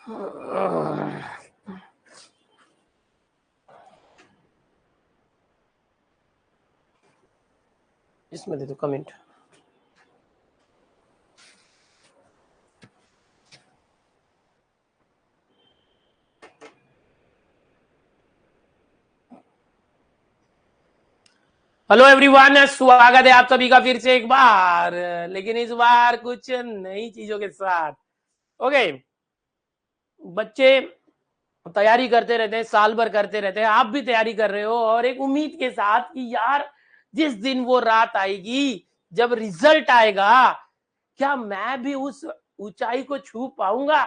इसमें दे दो comment. Hello everyone, स्वागत है आप सभी का फिर से एक बार, लेकिन इस बार कुछ नई चीजों के साथ। ओके, बच्चे तैयारी करते रहते हैं, साल भर करते रहते हैं, आप भी तैयारी कर रहे हो और एक उम्मीद के साथ कि यार जिस दिन वो रात आएगी जब रिजल्ट आएगा, क्या मैं भी उस ऊंचाई को छू पाऊंगा?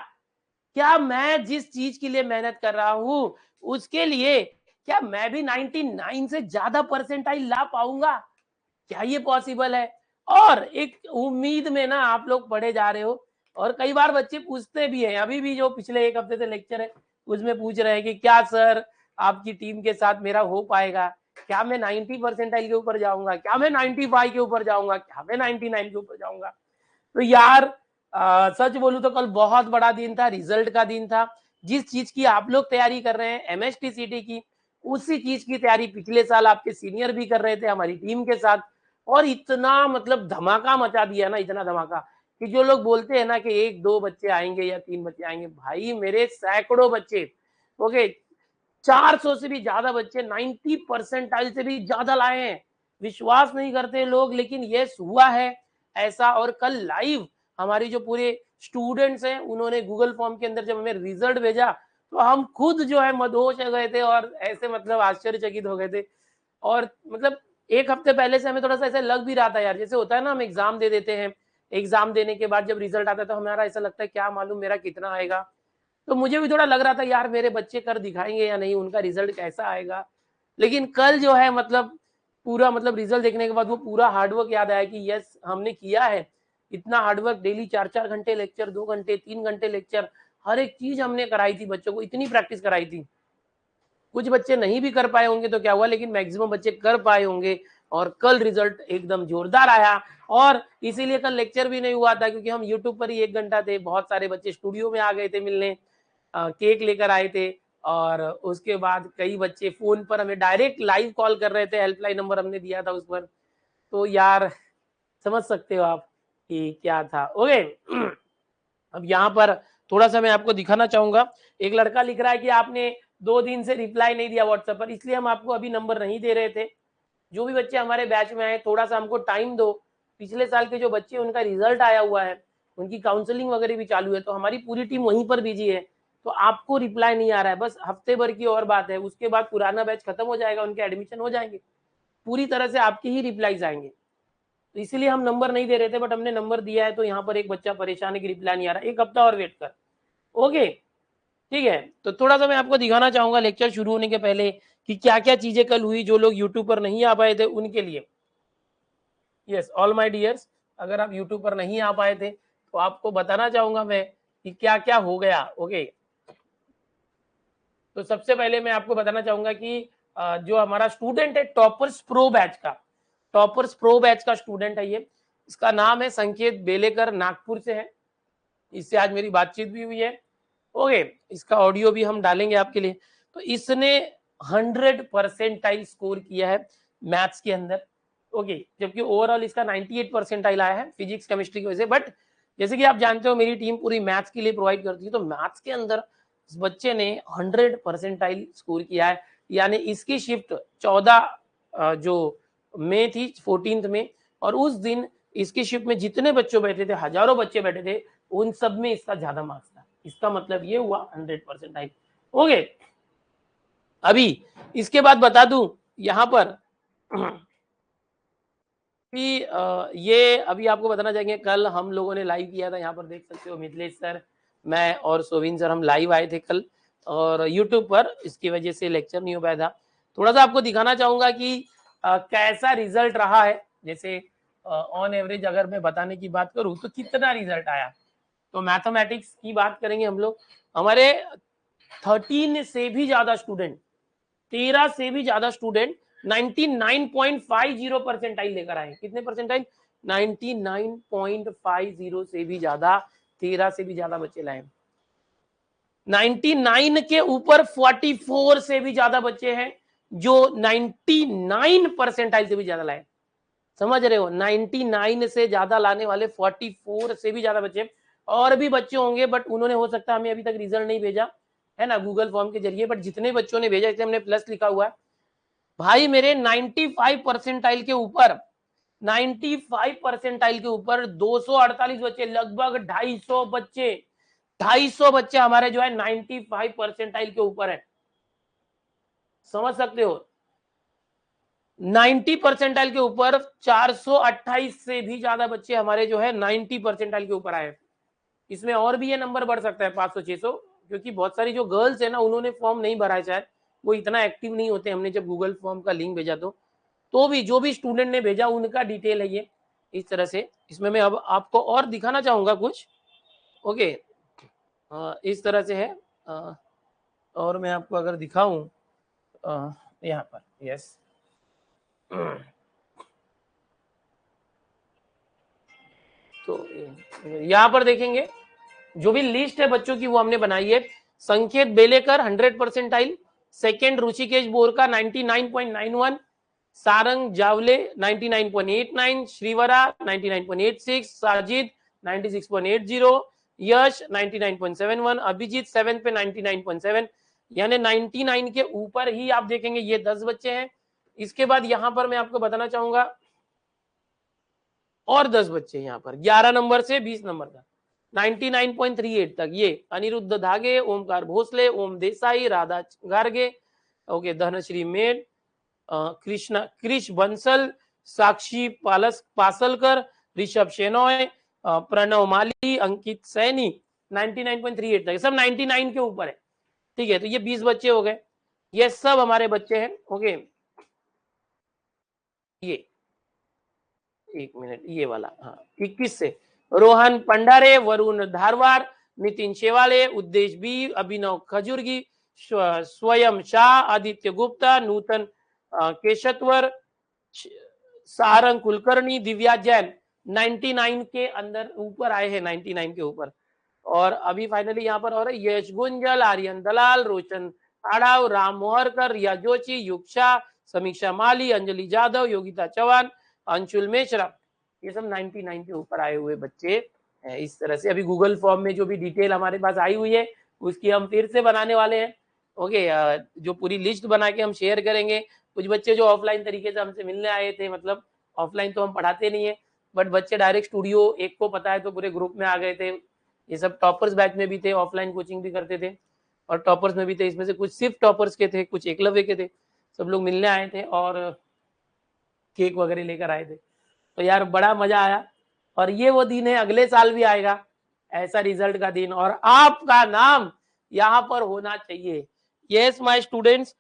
क्या मैं जिस चीज के लिए मेहनत कर रहा हूं उसके लिए क्या मैं भी 99 से ज्यादा परसेंटाइल ला पाऊंगा? क्या ये पॉसिबल है? और एक उम्मीद में ना आप लोग पढ़े जा रहे हो, और कई बार बच्चे पूछते भी हैं, अभी भी जो पिछले एक हफ्ते से लेक्चर है उसमें पूछ रहे हैं कि क्या सर आपकी टीम के साथ मेरा हो पाएगा? क्या मैं 90 परसेंटाइल के ऊपर जाऊंगा? क्या मैं 95 के ऊपर जाऊंगा? क्या मैं 99 के ऊपर जाऊंगा? तो यार सच बोलूं तो कल बहुत बड़ा दिन था, रिजल्ट का दिन था। जिस चीज की आप लोग तैयारी कर रहे हैं एमएसटीसीटी की, उसी चीज की तैयारी पिछले साल आपके सीनियर भी कर रहे थे हमारी टीम के साथ। और इतना मतलब धमाका मचा दिया ना, इतना धमाका कि जो लोग बोलते हैं ना कि एक दो बच्चे आएंगे या तीन बच्चे आएंगे, भाई मेरे सैकड़ों बच्चे, ओके, 400 से भी ज्यादा बच्चे 90 परसेंटाइल से भी ज्यादा लाए हैं। विश्वास नहीं करते लोग, लेकिन यस हुआ है ऐसा। और कल लाइव हमारी जो पूरे स्टूडेंट्स हैं उन्होंने गूगल फॉर्म के अंदर जब हमें रिजल्ट भेजा तो हम खुद जो है मदहोश हो गए थे और ऐसे मतलब आश्चर्यचकित हो गए थे। और मतलब एक हफ्ते पहले से हमें थोड़ा सा ऐसा लग भी रहा था यार, जैसे होता है ना हम एग्जाम दे देते हैं, एग्जाम देने के बाद जब रिजल्ट आता है तो हमारा ऐसा लगता है क्या मालूम मेरा कितना आएगा। तो मुझे भी थोड़ा लग रहा था यार मेरे बच्चे कर दिखाएंगे या नहीं, उनका रिजल्ट कैसा आएगा। लेकिन कल जो है मतलब पूरा मतलब रिजल्ट देखने के बाद वो पूरा हार्डवर्क याद आया कि यस हमने किया है। इतना हार्डवर्क, डेली 4-4 घंटे लेक्चर, 2 घंटे 3 घंटे लेक्चर, हर एक चीज हमने कराई थी बच्चों को, इतनी प्रैक्टिस कराई थी। कुछ बच्चे नहीं भी कर पाए होंगे तो क्या हुआ, लेकिन मैक्सिमम बच्चे कर पाए होंगे। और कल रिजल्ट एकदम जोरदार आया। और इसीलिए कल लेक्चर भी नहीं हुआ था क्योंकि हम यूट्यूब पर ही 1 घंटा थे, बहुत सारे बच्चे स्टूडियो में आ गए थे मिलने, केक लेकर आए थे। और उसके बाद कई बच्चे फोन पर हमें डायरेक्ट लाइव कॉल कर रहे थे, हेल्पलाइन नंबर हमने दिया था उस पर। तो यार समझ सकते हो आप कि क्या था। ओके, अब यहाँ पर थोड़ा सा मैं आपको दिखाना चाहूंगा। एक लड़का लिख रहा है कि आपने 2 दिन से रिप्लाई नहीं दिया व्हाट्सएप पर, इसलिए हम आपको अभी नंबर नहीं दे रहे थे। जो भी बच्चे हमारे बैच में आए थोड़ा सा हमको टाइम दो। पिछले साल के जो बच्चे उनका रिजल्ट आया हुआ है, उनकी काउंसलिंग वगैरह भी चालू है, तो हमारी पूरी टीम वहीं पर बिजी है। तो आपको रिप्लाई नहीं आ रहा है, बस हफ्ते भर की और बात है, उसके बाद पुराना बैच खत्म हो जाएगा, उनके एडमिशन हो जाएंगे, पूरी तरह से आपके ही रिप्लाईज आएंगे। तो इसीलिए हम नंबर नहीं दे रहे थे, बट हमने नंबर दिया है। तो यहाँ पर एक बच्चा परेशान है कि रिप्लाई नहीं आ रहा, एक हफ्ता और वेट कर। ओके, ठीक है। तो थोड़ा सा मैं आपको दिखाना चाहूंगा लेक्चर शुरू होने के पहले कि क्या क्या चीजें कल हुई जो लोग यूट्यूब पर नहीं आ पाए थे उनके लिए। यस ऑल माय डियर्स, अगर आप यूट्यूब पर नहीं आ पाए थे तो आपको बताना चाहूंगा मैं कि क्या क्या हो गया। ओके, तो सबसे पहले मैं आपको बताना चाहूंगा कि जो हमारा स्टूडेंट है टॉपर्स प्रो बैच का, टॉपर्स प्रो बैच का स्टूडेंट है ये, इसका नाम है संकेत बेलेकर, नागपुर से है। इससे आज मेरी बातचीत भी हुई है। ओके, इसका ऑडियो भी हम डालेंगे आपके लिए। तो इसने 100 परसेंटाइल स्कोर किया है मैथ्स के अंदर। ओके, जबकि ओवरऑल इसका 98 परसेंटाइल आया है फिजिक्स केमिस्ट्री की वजह से। बट जैसे कि आप जानते हो मेरी टीम पूरी मैथ्स के लिए प्रोवाइड करती है, तो मैथ्स के अंदर इस बच्चे ने 100 परसेंटाइल स्कोर किया है। यानी इसकी शिफ्ट 14 जो मई थी, 14 में, और उस दिन इसकी शिफ्ट में जितने बच्चों बैठे थे, हजारों बच्चे बैठे थे, उन सब में इसका ज्यादा मार्क्स था। इसका मतलब ये हुआ 100 परसेंटाइल। ओके, अभी इसके बाद बता दूं यहां पर कि ये अभी आपको बताना चाहेंगे, कल हम लोगों ने लाइव किया था, यहाँ पर देख सकते हो मिथिलेश सर, मैं और सोविन सर, हम लाइव आए थे कल। और यूट्यूब पर इसकी वजह से लेक्चर नहीं हो पाया था। थोड़ा सा आपको दिखाना चाहूंगा कि कैसा रिजल्ट रहा है। जैसे ऑन एवरेज अगर मैं बताने की बात करूं तो कितना रिजल्ट आया। तो मैथमेटिक्स की बात करेंगे हम लोग, हमारे 13 से भी ज्यादा स्टूडेंट, 13 से भी ज्यादा स्टूडेंट 99.50 परसेंटाइल लेकर आए। कितने परसेंटाइल? 99.50 से भी ज्यादा, 13 से भी ज्यादा बच्चे लाए। 99 के ऊपर 44 से भी ज्यादा बच्चे हैं जो 99 परसेंटाइल से भी ज्यादा लाए। समझ रहे हो, 99 से ज्यादा लाने वाले 44 से भी ज्यादा बच्चे। और भी बच्चे होंगे बट उन्होंने हो सकता है हमें अभी तक रिजल्ट नहीं भेजा है ना गूगल फॉर्म के जरिए, बट जितने बच्चों ने भेजा इसलिए हमने प्लस लिखा हुआ है। भाई मेरे 95 परसेंटाइल के ऊपर 95 परसेंटाइल के ऊपर 248 बच्चे, लगभग 250 बच्चे 250 बच्चे हमारे जो है 95 परसेंटाइल के ऊपर है। समझ सकते हो, 90 परसेंटाइल के ऊपर 428 से भी ज्यादा बच्चे हमारे जो है 90 परसेंटाइल के ऊपर आए। इसमें और भी ये नंबर बढ़ सकता है 500 600, क्योंकि बहुत सारी जो गर्ल्स है ना उन्होंने फॉर्म नहीं भरा है, शायद वो इतना एक्टिव नहीं होते। हमने जब गूगल फॉर्म का लिंक भेजा तो भी जो भी स्टूडेंट ने भेजा उनका डिटेल है ये इस तरह से। इसमें मैं अब आपको और दिखाना चाहूंगा कुछ। ओके, इस तरह से है। और मैं आपको अगर दिखाऊं यहाँ पर, यस तो यहाँ पर देखेंगे जो भी लिस्ट है बच्चों की वो हमने बनाई है। संकेत बेलेकर 100 परसेंटाइल, सेकेंड ऋषिकेश बोरका 99.91, सारंग जावले 99.89, श्रीवरा 99.86, साजिद 96.80, यश 99.71, अभिजीत 7 पे 99.7, यानी 99 के ऊपर ही आप देखेंगे ये 10 बच्चे हैं। इसके बाद यहां पर मैं आपको बताना चाहूंगा और 10 बच्चे यहाँ पर 11 नंबर से 20 नंबर तक 99.38 तक, ये अनिरुद्ध धागे, ओमकार भोसले, ओम देसाई, राधा गार्गे, ओके, धनश्री मेड, कृष्णा क्रिश बंसल, साक्षी पासलकर, ऋषभ शेनॉय, प्रणव माली, अंकित सैनी 99.38 तक, सब 99 के ऊपर है। ठीक है, तो ये 20 बच्चे हो गए, ये सब हमारे बच्चे हैं। ओके, ये एक मिनट, ये वाला, हाँ 21 से रोहन पंडारे, वरुण धारवार, नितिन शेवाले, उद्देश बी, अभिनव खजुर्गी, स्वयं शाह, आदित्य गुप्ता, नूतन केशतवर, सारंग कुलकर्णी, दिव्या जैन 99 के अंदर ऊपर आए हैं, 99 के ऊपर। और अभी फाइनली यहाँ पर और यश गुंजल, आर्यन दलाल, रोशन आड़ाव, राम मोहरकर, रिया जोशी, युक्षा, समीक्षा माली, अंजलि जाधव, योगिता चौहान, अंशुल मेश्रा, ये सब 99 के ऊपर आए हुए बच्चे हैं। इस तरह से अभी गूगल फॉर्म में जो भी डिटेल हमारे पास आई हुई है उसकी हम फिर से बनाने वाले हैं। ओके, जो पूरी लिस्ट बना के हम शेयर करेंगे। कुछ बच्चे जो ऑफलाइन तरीके से हमसे मिलने आए थे, मतलब ऑफलाइन तो हम पढ़ाते नहीं है, बट बच्चे डायरेक्ट स्टूडियो, एक को पता है तो पूरे ग्रुप में आ गए थे। ये सब टॉपर्स बैच में भी थे, ऑफलाइन कोचिंग भी करते थे और टॉपर्स में भी थे। इसमें से कुछ सिर्फ टॉपर्स के थे, कुछ एकलव्य के थे। सब लोग मिलने आए थे और केक वगैरह लेकर आए थे। तो यार बड़ा मजा आया। और ये वो दिन है, अगले साल भी आएगा ऐसा रिजल्ट का दिन, और आपका नाम यहाँ पर होना चाहिए। Yes my students,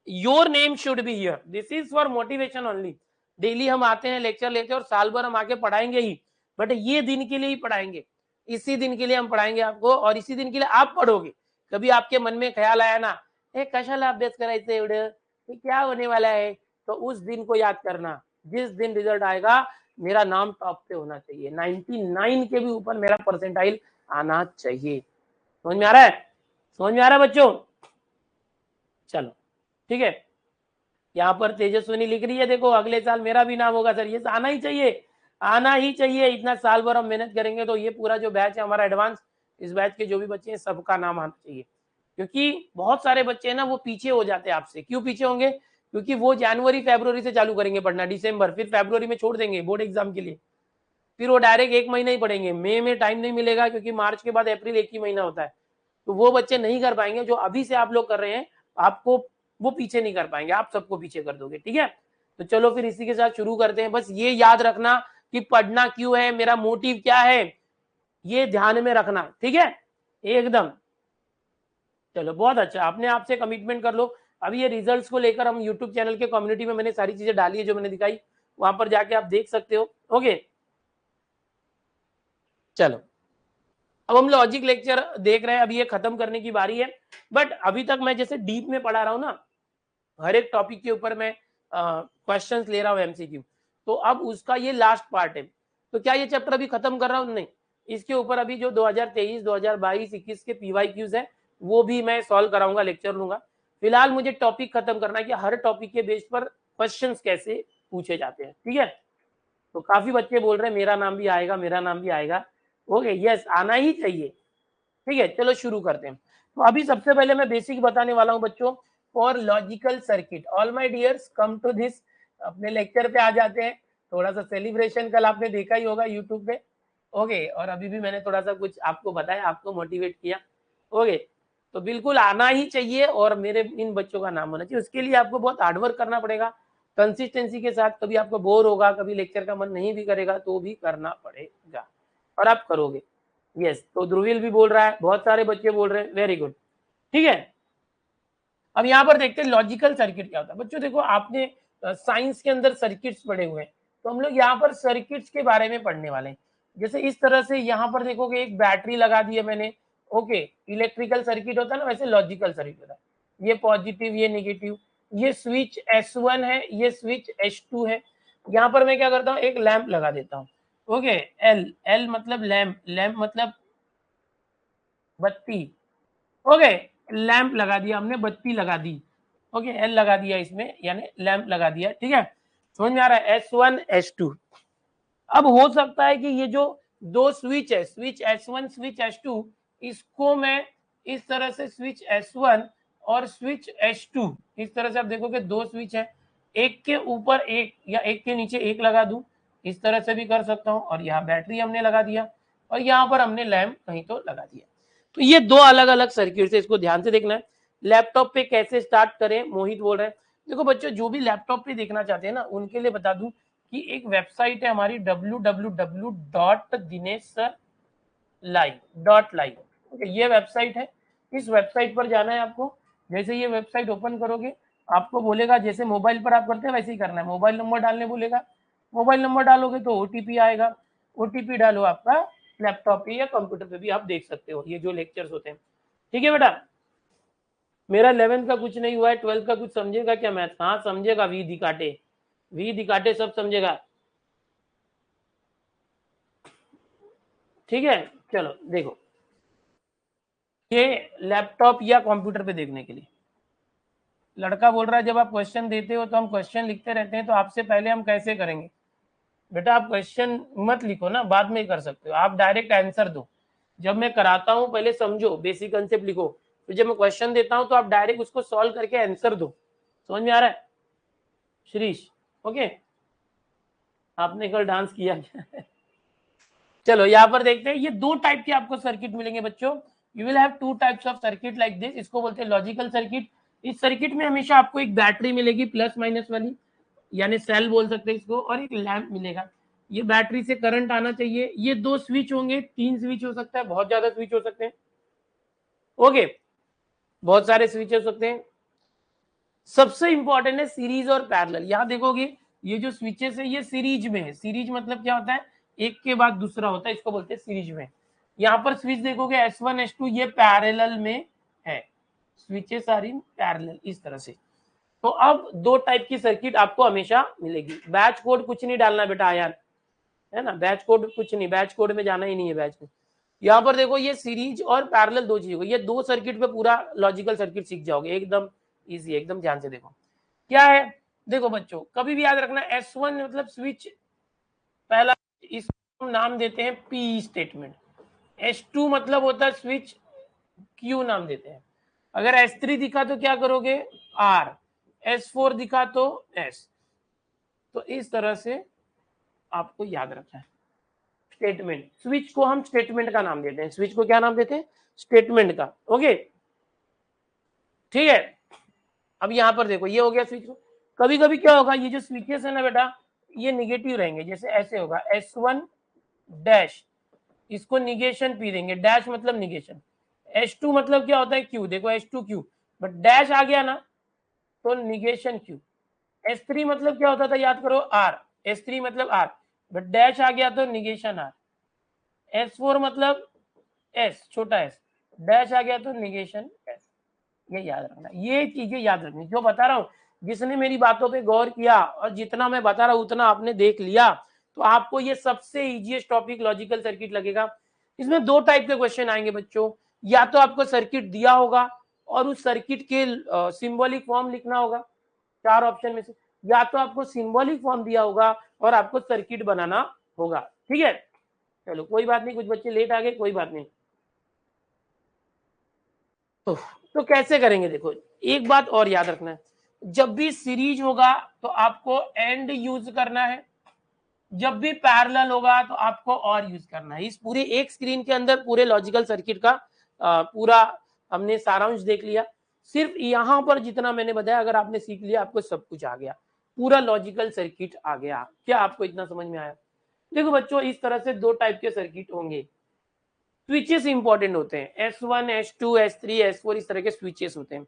your name should be here. This is for motivation only. Daily हम आते हैं, लेक्चर लेते हैं और साल भर हम आके पढ़ाएंगे ही, बट ये दिन के लिए ही पढ़ाएंगे। इसी दिन के लिए हम पढ़ाएंगे आपको, और इसी दिन के लिए आप पढ़ोगे। कभी आपके मन में ख्याल आया ना, कशाला अभ्यास करायचं एवढं, क्या होने वाला है, तो उस दिन को याद करना। जिस दिन रिजल्ट आएगा मेरा नाम टॉप पे होना चाहिए, 99 के भी ऊपर मेरा परसेंटाइल आना चाहिए। समझ में आ रहा है? समझ में आ रहा है बच्चों? चलो ठीक है, यहाँ पर तेजस्विनी लिख रही है, देखो अगले साल मेरा भी नाम होगा सर। ये आना ही चाहिए, आना ही चाहिए। इतना साल भर हम मेहनत करेंगे तो ये पूरा जो बैच है हमारा एडवांस, इस बैच के जो भी बच्चे हैं सबका नाम आना चाहिए। क्योंकि बहुत सारे बच्चे हैं ना वो पीछे हो जाते हैं आपसे। क्यों पीछे होंगे? क्योंकि वो जनवरी फरवरी से चालू करेंगे पढ़ना, दिसंबर, फिर फरवरी में छोड़ देंगे बोर्ड एग्जाम के लिए। फिर वो डायरेक्ट एक महीना ही पढ़ेंगे, मई में टाइम नहीं मिलेगा क्योंकि मार्च के बाद अप्रैल एक ही महीना होता है। तो वो बच्चे नहीं कर पाएंगे जो अभी से आप लोग कर रहे हैं। आपको वो पीछे नहीं कर पाएंगे, आप सबको पीछे कर दोगे। ठीक है, तो चलो फिर इसी के साथ शुरू करते हैं। बस ये याद रखना कि पढ़ना क्यों है, मेरा मोटिव क्या है, ये ध्यान में रखना। ठीक है एकदम। चलो बहुत अच्छा, आपने आपसे कमिटमेंट कर लो। अभी ये रिजल्ट्स को लेकर हम यूट्यूब चैनल के कम्युनिटी में मैंने सारी चीजें डाली है जो मैंने दिखाई, वहां पर जाके आप देख सकते हो। ओके चलो, अब हम लॉजिक लेक्चर देख रहे हैं, अभी ये खत्म करने की बारी है। बट अभी तक मैं जैसे डीप में पढ़ा रहा हूँ ना, हर एक टॉपिक के ऊपर मैं क्वेश्चंस ले रहा हूँ एमसीक्यू, तो अब उसका ये लास्ट पार्ट है। तो क्या ये चैप्टर अभी खत्म कर रहा हूँ? नहीं, इसके ऊपर अभी जो 2023, 2022, 21 के पीवाईक्यूज है वो भी मैं सॉल्व कराऊंगा, लेक्चर लूंगा। फिलहाल मुझे टॉपिक खत्म करना है कि हर टॉपिक के बेस पर क्वेश्चंस कैसे पूछे जाते हैं, ठीक है। तो काफी बच्चे बोल रहे हैं मेरा नाम भी आएगा, मेरा नाम भी आएगा। ओके, यस, आना ही चाहिए, ठीक है। चलो शुरू करते हैं। तो अभी सबसे पहले मैं बेसिक बताने वाला हूं बच्चों, for logical circuit. All my dears, come to this, अपने लेक्चर पे आ जाते हैं। थोड़ा सा सेलिब्रेशन कल आपने देखा ही होगा यूट्यूब पे। ओके, और अभी भी मैंने थोड़ा सा कुछ आपको बताया, आपको मोटिवेट किया। ओके, तो बिल्कुल आना ही चाहिए और मेरे इन बच्चों का नाम होना चाहिए। उसके लिए आपको बहुत हार्डवर्क करना पड़ेगा, कंसिस्टेंसी के साथ। कभी आपको बोर होगा, कभी लेक्चर का मन नहीं भी करेगा, तो भी करना पड़ेगा और आप करोगे। यस, तो ध्रुवील भी बोल रहा है, बहुत सारे बच्चे बोल रहे हैं, वेरी गुड, ठीक है। अब यहाँ पर देखते हैं लॉजिकल सर्किट क्या होता है। बच्चों देखो, आपने साइंस के अंदर सर्किट्स पढ़े हुए हैं, तो हम लोग यहाँ पर सर्किट्स के बारे में पढ़ने वाले हैं। जैसे इस तरह से यहाँ पर देखोगे एक बैटरी लगा दी है मैंने। ओके, इलेक्ट्रिकल सर्किट होता है ना, वैसे लॉजिकल सर्किट होता है। ये पॉजिटिव, ये नेगेटिव, ये स्विच S1 है, ये स्विच S2 है। यहाँ पर मैं क्या करता हूँ, एक लैंप लगा देता हूँ। ओके, एल मतलब लैंप, लैंप मतलब बत्ती। ओके, लैंप लगा दिया हमने, बत्ती लगा दी। ओके, एल लगा दिया इसमें, यानी लैंप लगा दिया, ठीक है। समझ में आ रहा है, S1 S2। अब हो सकता है कि ये जो दो स्विच है, स्विच S1 स्विच S2, इसको मैं इस तरह से स्विच S1 और स्विच S2, इस तरह से आप देखोगे दो स्विच है, एक के ऊपर एक या एक के नीचे एक लगा दूं, इस तरह से भी कर सकता हूं। और यहाँ बैटरी हमने लगा दिया और यहाँ पर हमने लैंप कहीं तो लगा दिया। तो ये दो अलग अलग सर्किट है, इसको ध्यान से देखना है। लैपटॉप पे कैसे स्टार्ट करें, मोहित बोल रहे हैं। देखो बच्चों, जो भी लैपटॉप पे देखना चाहते हैं ना, उनके लिए बता दूं कि एक वेबसाइट है हमारी www.dinesh.live. ये वेबसाइट है, इस वेबसाइट पर जाना है आपको। जैसे ये वेबसाइट ओपन करोगे, आपको बोलेगा जैसे मोबाइल पर आप करते हैं वैसे ही करना है, मोबाइल नंबर डालने बोलेगा। मोबाइल नंबर डालोगे तो ओटीपी आएगा, ओटीपी डालो, आपका लैपटॉप पे या कंप्यूटर पे भी आप देख सकते हो ये जो लेक्चर्स होते हैं, ठीक है बेटा। मेरा 11th का कुछ नहीं हुआ है, 12th का कुछ समझेगा क्या मैथ? हाँ समझेगा, वी दिकाटे, वी दिकाटे सब समझेगा, ठीक है। चलो देखो, ये लैपटॉप या कंप्यूटर पे देखने के लिए, लड़का बोल रहा है जब आप क्वेश्चन देते हो तो हम क्वेश्चन लिखते रहते हैं, तो आपसे पहले हम कैसे करेंगे? बेटा आप क्वेश्चन मत लिखो ना, बाद में कर सकते हो, आप डायरेक्ट आंसर दो। जब मैं कराता हूं पहले समझो, बेसिक कंसेप्ट लिखो, फिर जब मैं क्वेश्चन देता हूं तो आप डायरेक्ट उसको सॉल्व करके आंसर दो। समझ में आ रहा है श्रीश? ओके, आपने कल डांस किया क्या? चलो यहाँ पर देखते हैं, ये दो टाइप के आपको सर्किट मिलेंगे बच्चों। You will have two types of circuit like this, इसको बोलते हैं लॉजिकल सर्किट। इस सर्किट में हमेशा आपको एक बैटरी मिलेगी प्लस माइनस वाली, यानी सेल बोल सकते हैं इसको, और एक लैंप मिलेगा। ये बैटरी से करंट आना चाहिए। ये दो स्विच होंगे, तीन स्विच हो सकता है, बहुत ज्यादा स्विच हो सकते हैं। ओके, बहुत सारे स्विच हो सकते हैं। सबसे इंपॉर्टेंट है सीरीज और पैरेलल। यहां देखोगे ये जो स्विचेस है ये सीरीज में है। सीरीज मतलब क्या होता है, एक के बाद दूसरा होता है, इसको बोलते हैं सीरीज में। यहाँ पर स्विच देखोगे S1 S2 ये पैरेलल में है, स्विचेस आर इन पैरेलल, इस तरह से। तो अब दो टाइप की सर्किट आपको हमेशा मिलेगी। बैच कोड कुछ नहीं डालना बेटा यार, है ना, बैच कोड कुछ नहीं, बैच कोड में जाना ही नहीं है बैच में। यहाँ पर देखो ये सीरीज और पैरेलल दो चीज होगी, ये दो सर्किट पे पूरा लॉजिकल सर्किट सीख जाओगे, एकदम इजी, एकदम ध्यान से देखो क्या है। देखो बच्चों, कभी भी याद रखना, S1 मतलब स्विच पहला, इसको नाम देते हैं P स्टेटमेंट। S2 मतलब होता है स्विच, Q नाम देते हैं। अगर S3 दिखा तो क्या करोगे, R, S4 दिखा तो S। तो इस तरह से आपको याद रखना है। स्टेटमेंट, स्विच को हम स्टेटमेंट का नाम देते हैं, स्विच को क्या नाम देते हैं, स्टेटमेंट का। ओके, ठीक है। अब यहाँ पर देखो ये हो गया स्विच। कभी कभी क्या होगा, ये जो स्विचेस है ना बेटा, ये निगेटिव रहेंगे। जैसे ऐसे होगा S1 डैश, इसको निगेशन P देंगे, डैश मतलब निगेशन। S2 मतलब क्या होता है Q, देखो S2 Q, बट डैश आ गया ना तो निगेशन Q। S3 मतलब क्या होता था, याद करो R, S3 मतलब R, बट डैश आ गया तो निगेशन R। S4 मतलब S, छोटा s, डैश आ गया तो निगेशन S। ये याद रखना, ये चीजें याद रखनी जो बता रहा हूँ। जिसने मेरी बातों पे गौर किया और जितना मैं बता रहा हूँ उतना आपने देख लिया, तो आपको ये सबसे इजीएस्ट टॉपिक लॉजिकल सर्किट लगेगा। इसमें दो टाइप के क्वेश्चन आएंगे बच्चों, या तो आपको सर्किट दिया होगा और उस सर्किट के सिंबॉलिक फॉर्म लिखना होगा, 4 ऑप्शन में से, या तो आपको सिंबॉलिक फॉर्म दिया होगा और आपको सर्किट बनाना होगा। ठीक है, चलो कोई बात नहीं, कुछ बच्चे लेट आ गए, कोई बात नहीं। तो कैसे करेंगे, देखो एक बात और याद रखना है, जब भी सीरीज होगा तो आपको एंड यूज करना है, जब भी पैरेलल होगा तो आपको और यूज करना है। इस पूरे एक स्क्रीन के अंदर पूरे लॉजिकल सर्किट का पूरा हमने सारांश देख लिया। सिर्फ यहां पर जितना मैंने बताया अगर आपने सीख लिया आपको सब कुछ आ गया, पूरा लॉजिकल सर्किट आ गया। क्या आपको इतना समझ में आया? देखो बच्चों, इस तरह से 2 टाइप के सर्किट होंगे। स्विचेस इंपॉर्टेंट होते हैं, S1 S2 S3 S4 इस तरह के स्विचेस होते हैं।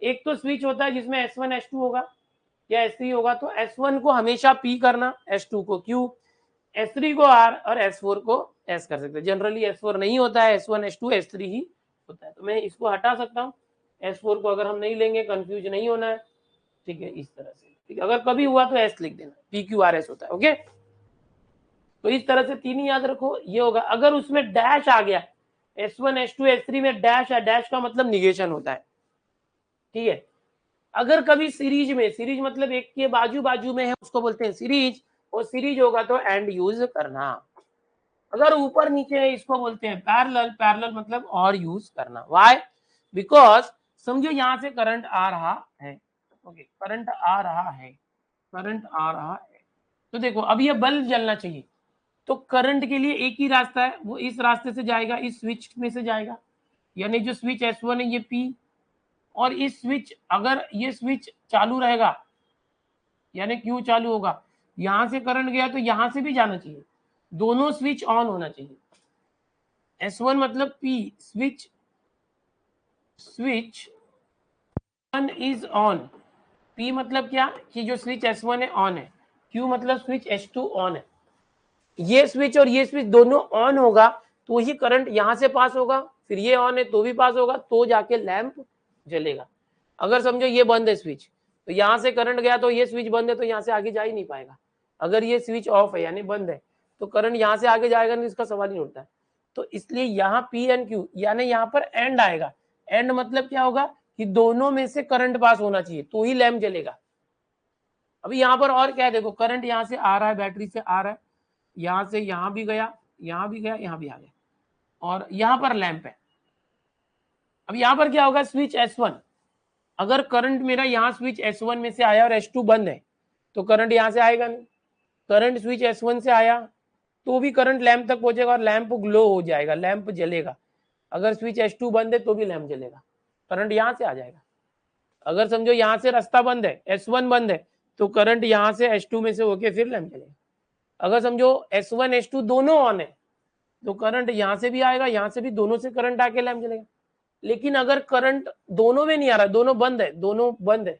एक तो स्विच होता है जिसमें S1 S2 होगा या S3 होगा, तो S1 को हमेशा P करना, S2 को Q, S3 को R और S4 को S कर सकते हैं। जनरली S4 नहीं होता है, S1 S2 S3 ही होता है, तो मैं इसको हटा सकता हूँ। S4 को अगर हम नहीं लेंगे, कंफ्यूज नहीं होना है, ठीक है, इस तरह से। ठीक है, अगर कभी हुआ तो S लिख देना, PQRS होता है। ओके, तो इस तरह से 3 ही याद रखो, ये होगा। अगर उसमें डैश आ गया, S1 S2 S3 में डैश है, डैश का मतलब निगेशन होता है। ठीक है, अगर कभी सीरीज में, सीरीज मतलब एक के बाजू बाजू में है उसको बोलते हैं सीरीज, और सीरीज होगा तो एंड यूज करना। अगर ऊपर नीचे है इसको बोलते हैं पैरेलल, पैरेलल मतलब और यूज करना। व्हाई? बिकॉज समझो यहां से करंट आ रहा है, ओके, करंट आ रहा है, करंट आ रहा है, तो देखो अब ये बल्ब जलना चाहिए, तो करंट के लिए एक ही रास्ता है, वो इस रास्ते से जाएगा, इस स्विच में से जाएगा, यानी जो स्विच S1 है ये P, और इस स्विच, अगर ये स्विच चालू रहेगा यानी Q चालू होगा, यहां से करंट गया तो यहां से भी जाना चाहिए, दोनों स्विच ऑन होना चाहिए। S1 मतलब P, switch, switch 1 is on, P मतलब क्या कि जो स्विच S1 है ऑन है, Q मतलब स्विच S2 ऑन है। ये स्विच और ये स्विच दोनों ऑन होगा तो ही करंट यहां से पास होगा, फिर ये ऑन है तो भी पास होगा, तो जाके लैंप जलेगा। अगर समझो ये बंद है स्विच, तो यहां से करंट गया तो ये स्विच बंद है, तो यहां से आगे जा ही नहीं पाएगा। अगर ये स्विच ऑफ है यानी बंद है, तो करंट यहां से आगे जाएगा नहीं, इसका सवाल ही उठता है। तो इसलिए यहाँ P एंड Q यानी यहाँ पर एंड आएगा। एंड मतलब क्या होगा कि दोनों में से करंट पास होना चाहिए तो ही लैंप जलेगा। अभी यहाँ पर और क्या है, देखो करंट यहाँ से आ रहा है, बैटरी से आ रहा है, यहां से यहां भी गया, यहां भी गया, यहां भी आ गया, और यहां पर लैंप है। अब यहां पर क्या होगा, स्विच S1, अगर करंट मेरा यहाँ स्विच S1 में से आया और S2 बंद है तो करंट यहां से आएगा नहीं। करंट स्विच S1 से आया तो भी करंट लैंप तक पहुंचेगा और लैंप ग्लो हो जाएगा, लैंप जलेगा। अगर स्विच S2 बंद है तो भी लैंप जलेगा, करंट यहां से आ जाएगा। अगर समझो यहां से रास्ता बंद है, S1 बंद है, तो करंट यहां से S2 में से होके फिर लैंप जलेगा। अगर समझो S1 S2 दोनों ऑन है, तो करंट यहां से भी आएगा, यहां से भी, दोनों से करंट आके लैंप जलेगा। लेकिन अगर करंट दोनों में नहीं आ रहा, दोनों बंद है, दोनों बंद है,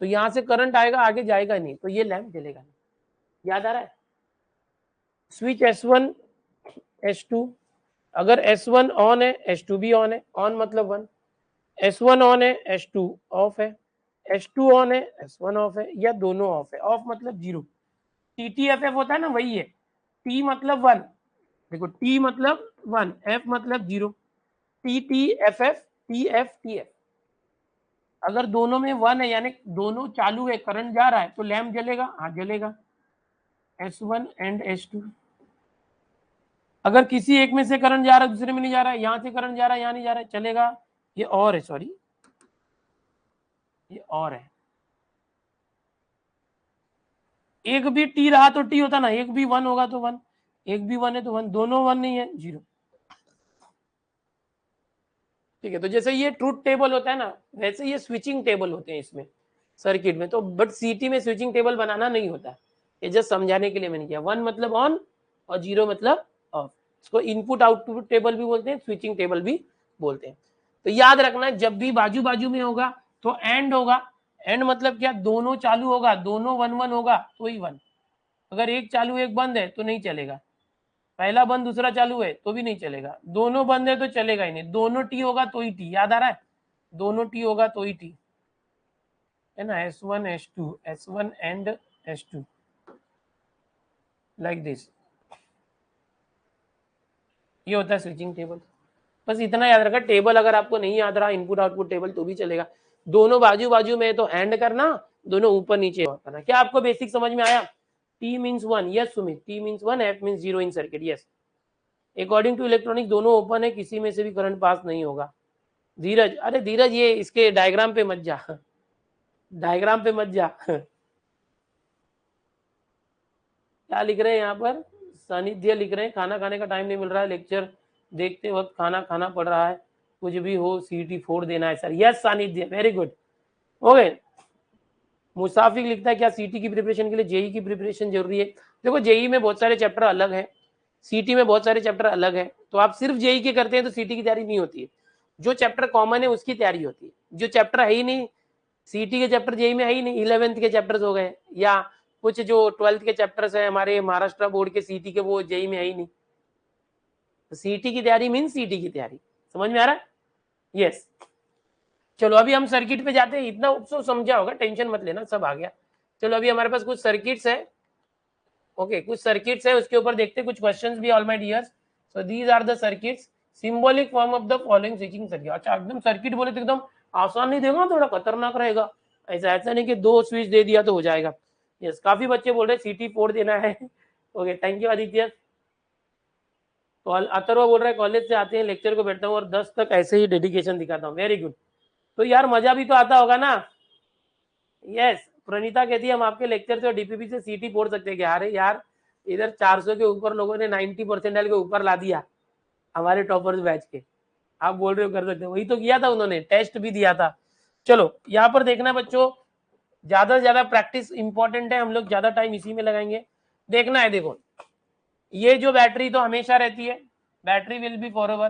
तो यहां से करंट आएगा, आगे जाएगा नहीं, तो ये लैंप जलेगा नहीं। याद आ रहा है? स्विच S1 S2, अगर S1 ऑन है S2 भी ऑन है, ऑन मतलब 1, S1 ऑन है S2 ऑफ है, S2 ऑन है S1 ऑफ है, या दोनों ऑफ है। ऑफ मतलब 0, TTFF होता है ना, वही है। T मतलब 1, देखो T मतलब 1, F मतलब 0, TTFF, TFTF। अगर दोनों में 1 है यानी दोनों चालू है, करंट जा रहा है, तो लैंप जलेगा, हाँ जलेगा, S1 एंड S2। अगर किसी एक में से करंट जा रहा है दूसरे में नहीं जा रहा है, यहां से करंट जा रहा है यहाँ नहीं जा रहा है, चलेगा। ये और है, सॉरी ये और है, एक भी टी रहा तो टी होता ना, एक भी 1 होगा तो 1, एक भी 1 है तो 1, दोनों 1 नहीं है 0। ठीक है, तो जैसे ये ट्रूथ टेबल होता है ना, वैसे ये स्विचिंग टेबल होते हैं इसमें सर्किट में। तो बट सीटी में स्विचिंग टेबल बनाना नहीं होता, ये जस्ट समझाने के लिए मैंने किया। 1 मतलब ऑन और 0 मतलब ऑफ। इसको इनपुट आउटपुट टेबल भी बोलते हैं, स्विचिंग टेबल भी बोलते हैं। तो याद रखना, जब भी बाजू बाजू में होगा तो एंड होगा। एंड मतलब क्या, दोनों चालू होगा, दोनों 1 1 होगा तो ही 1। अगर एक चालू एक बंद है तो नहीं चलेगा, पहला बंद दूसरा चालू है तो भी नहीं चलेगा, दोनों बंद है तो चलेगा ही नहीं, दोनों टी होगा तो ही टी। याद आ रहा है? दोनों टी होगा तो ही टी, है ना, S1 S2, S1 and S2, like this. ये होता है स्विचिंग टेबल। बस इतना याद रखा, टेबल अगर आपको नहीं याद रहा, इनपुट आउटपुट टेबल, तो भी चलेगा। दोनों बाजू बाजू में तो एंड करना, दोनों ऊपर नीचे करना। क्या आपको बेसिक समझ में आया? T means 1, yes Sumit, T means 1, F means 0 in circuit, yes. According to electronic दोनों ओपन है, किसी में से भी करंट पास नहीं होगा। धीरज, अरे धीरज ये इसके डायग्राम पे मत जा, डायग्राम पे मत जा। क्या लिख रहे हैं यहाँ पर? सानिध्य लिख रहे हैं, खाना खाने का टाइम नहीं मिल रहा है, लेक्चर देखते वक्त खाना खाना पड़ रहा है, कुछ भी हो CET 4 देना है सर। यस सानिध्य, वेरी गुड, ओके। मुसाफिर लिखता है क्या CET की प्रिपरेशन के लिए JEE की प्रिपरेशन जरूरी है? देखो JEE में बहुत सारे चैप्टर अलग है, CET में बहुत सारे चैप्टर अलग है, तो आप सिर्फ JEE के करते हैं तो CET की तैयारी नहीं होती है। जो चैप्टर कॉमन है उसकी तैयारी होती है, जो चैप्टर है ही नहीं, CET के चैप्टर JEE में है ही नहीं, 11th के चैप्टर्स हो गए, या कुछ जो 12th के चैप्टर्स है हमारे महाराष्ट्र बोर्ड के CET के, वो JEE में है ही नहीं। तो CET की तैयारी मीन CET की तैयारी, समझ में आ रहा है? यस। चलो अभी हम सर्किट पे जाते हैं, इतना उपसो समझा होगा, टेंशन मत लेना, सब आ गया। चलो अभी हमारे पास कुछ सर्किट्स है, ओके, कुछ सर्किट्स है, उसके ऊपर देखते हैं कुछ क्वेश्चंस भी, all my dears. So these are the circuits, symbolic form of the following switching circuit. अच्छा एकदम सर्किट बोले तो एकदम आसान नहीं देगा, थोड़ा खतरनाक रहेगा, ऐसा नहीं कि 2 स्विच दे दिया तो हो जाएगा। यस, काफी बच्चे बोल रहे CET 4 देना है। Okay, thank you Aditya. तो अथर्व बोल रहा है कॉलेज से आते हैं, लेक्चर को बैठता हूँ और 10 तक ऐसे ही डेडिकेशन दिखाता हूँ, वेरी गुड। तो यार मजा भी तो आता होगा ना। यस, प्रणीता कहती है हम आपके लेक्चर से और DPP से CET फोड़ सकते हैं क्या? अरे यार इधर 400 के ऊपर लोगों ने 90% के ऊपर ला दिया हमारे टॉपर्स बैच के, आप बोल रहे हो कर सकते हो, वही तो किया था उन्होंने, टेस्ट भी दिया था। चलो यहाँ पर देखना बच्चों, ज्यादा से ज्यादा प्रैक्टिस इंपॉर्टेंट है, हम लोग ज्यादा टाइम इसी में लगाएंगे। देखना है, देखो ये जो बैटरी तो हमेशा रहती है, बैटरी विल बी फॉरएवर,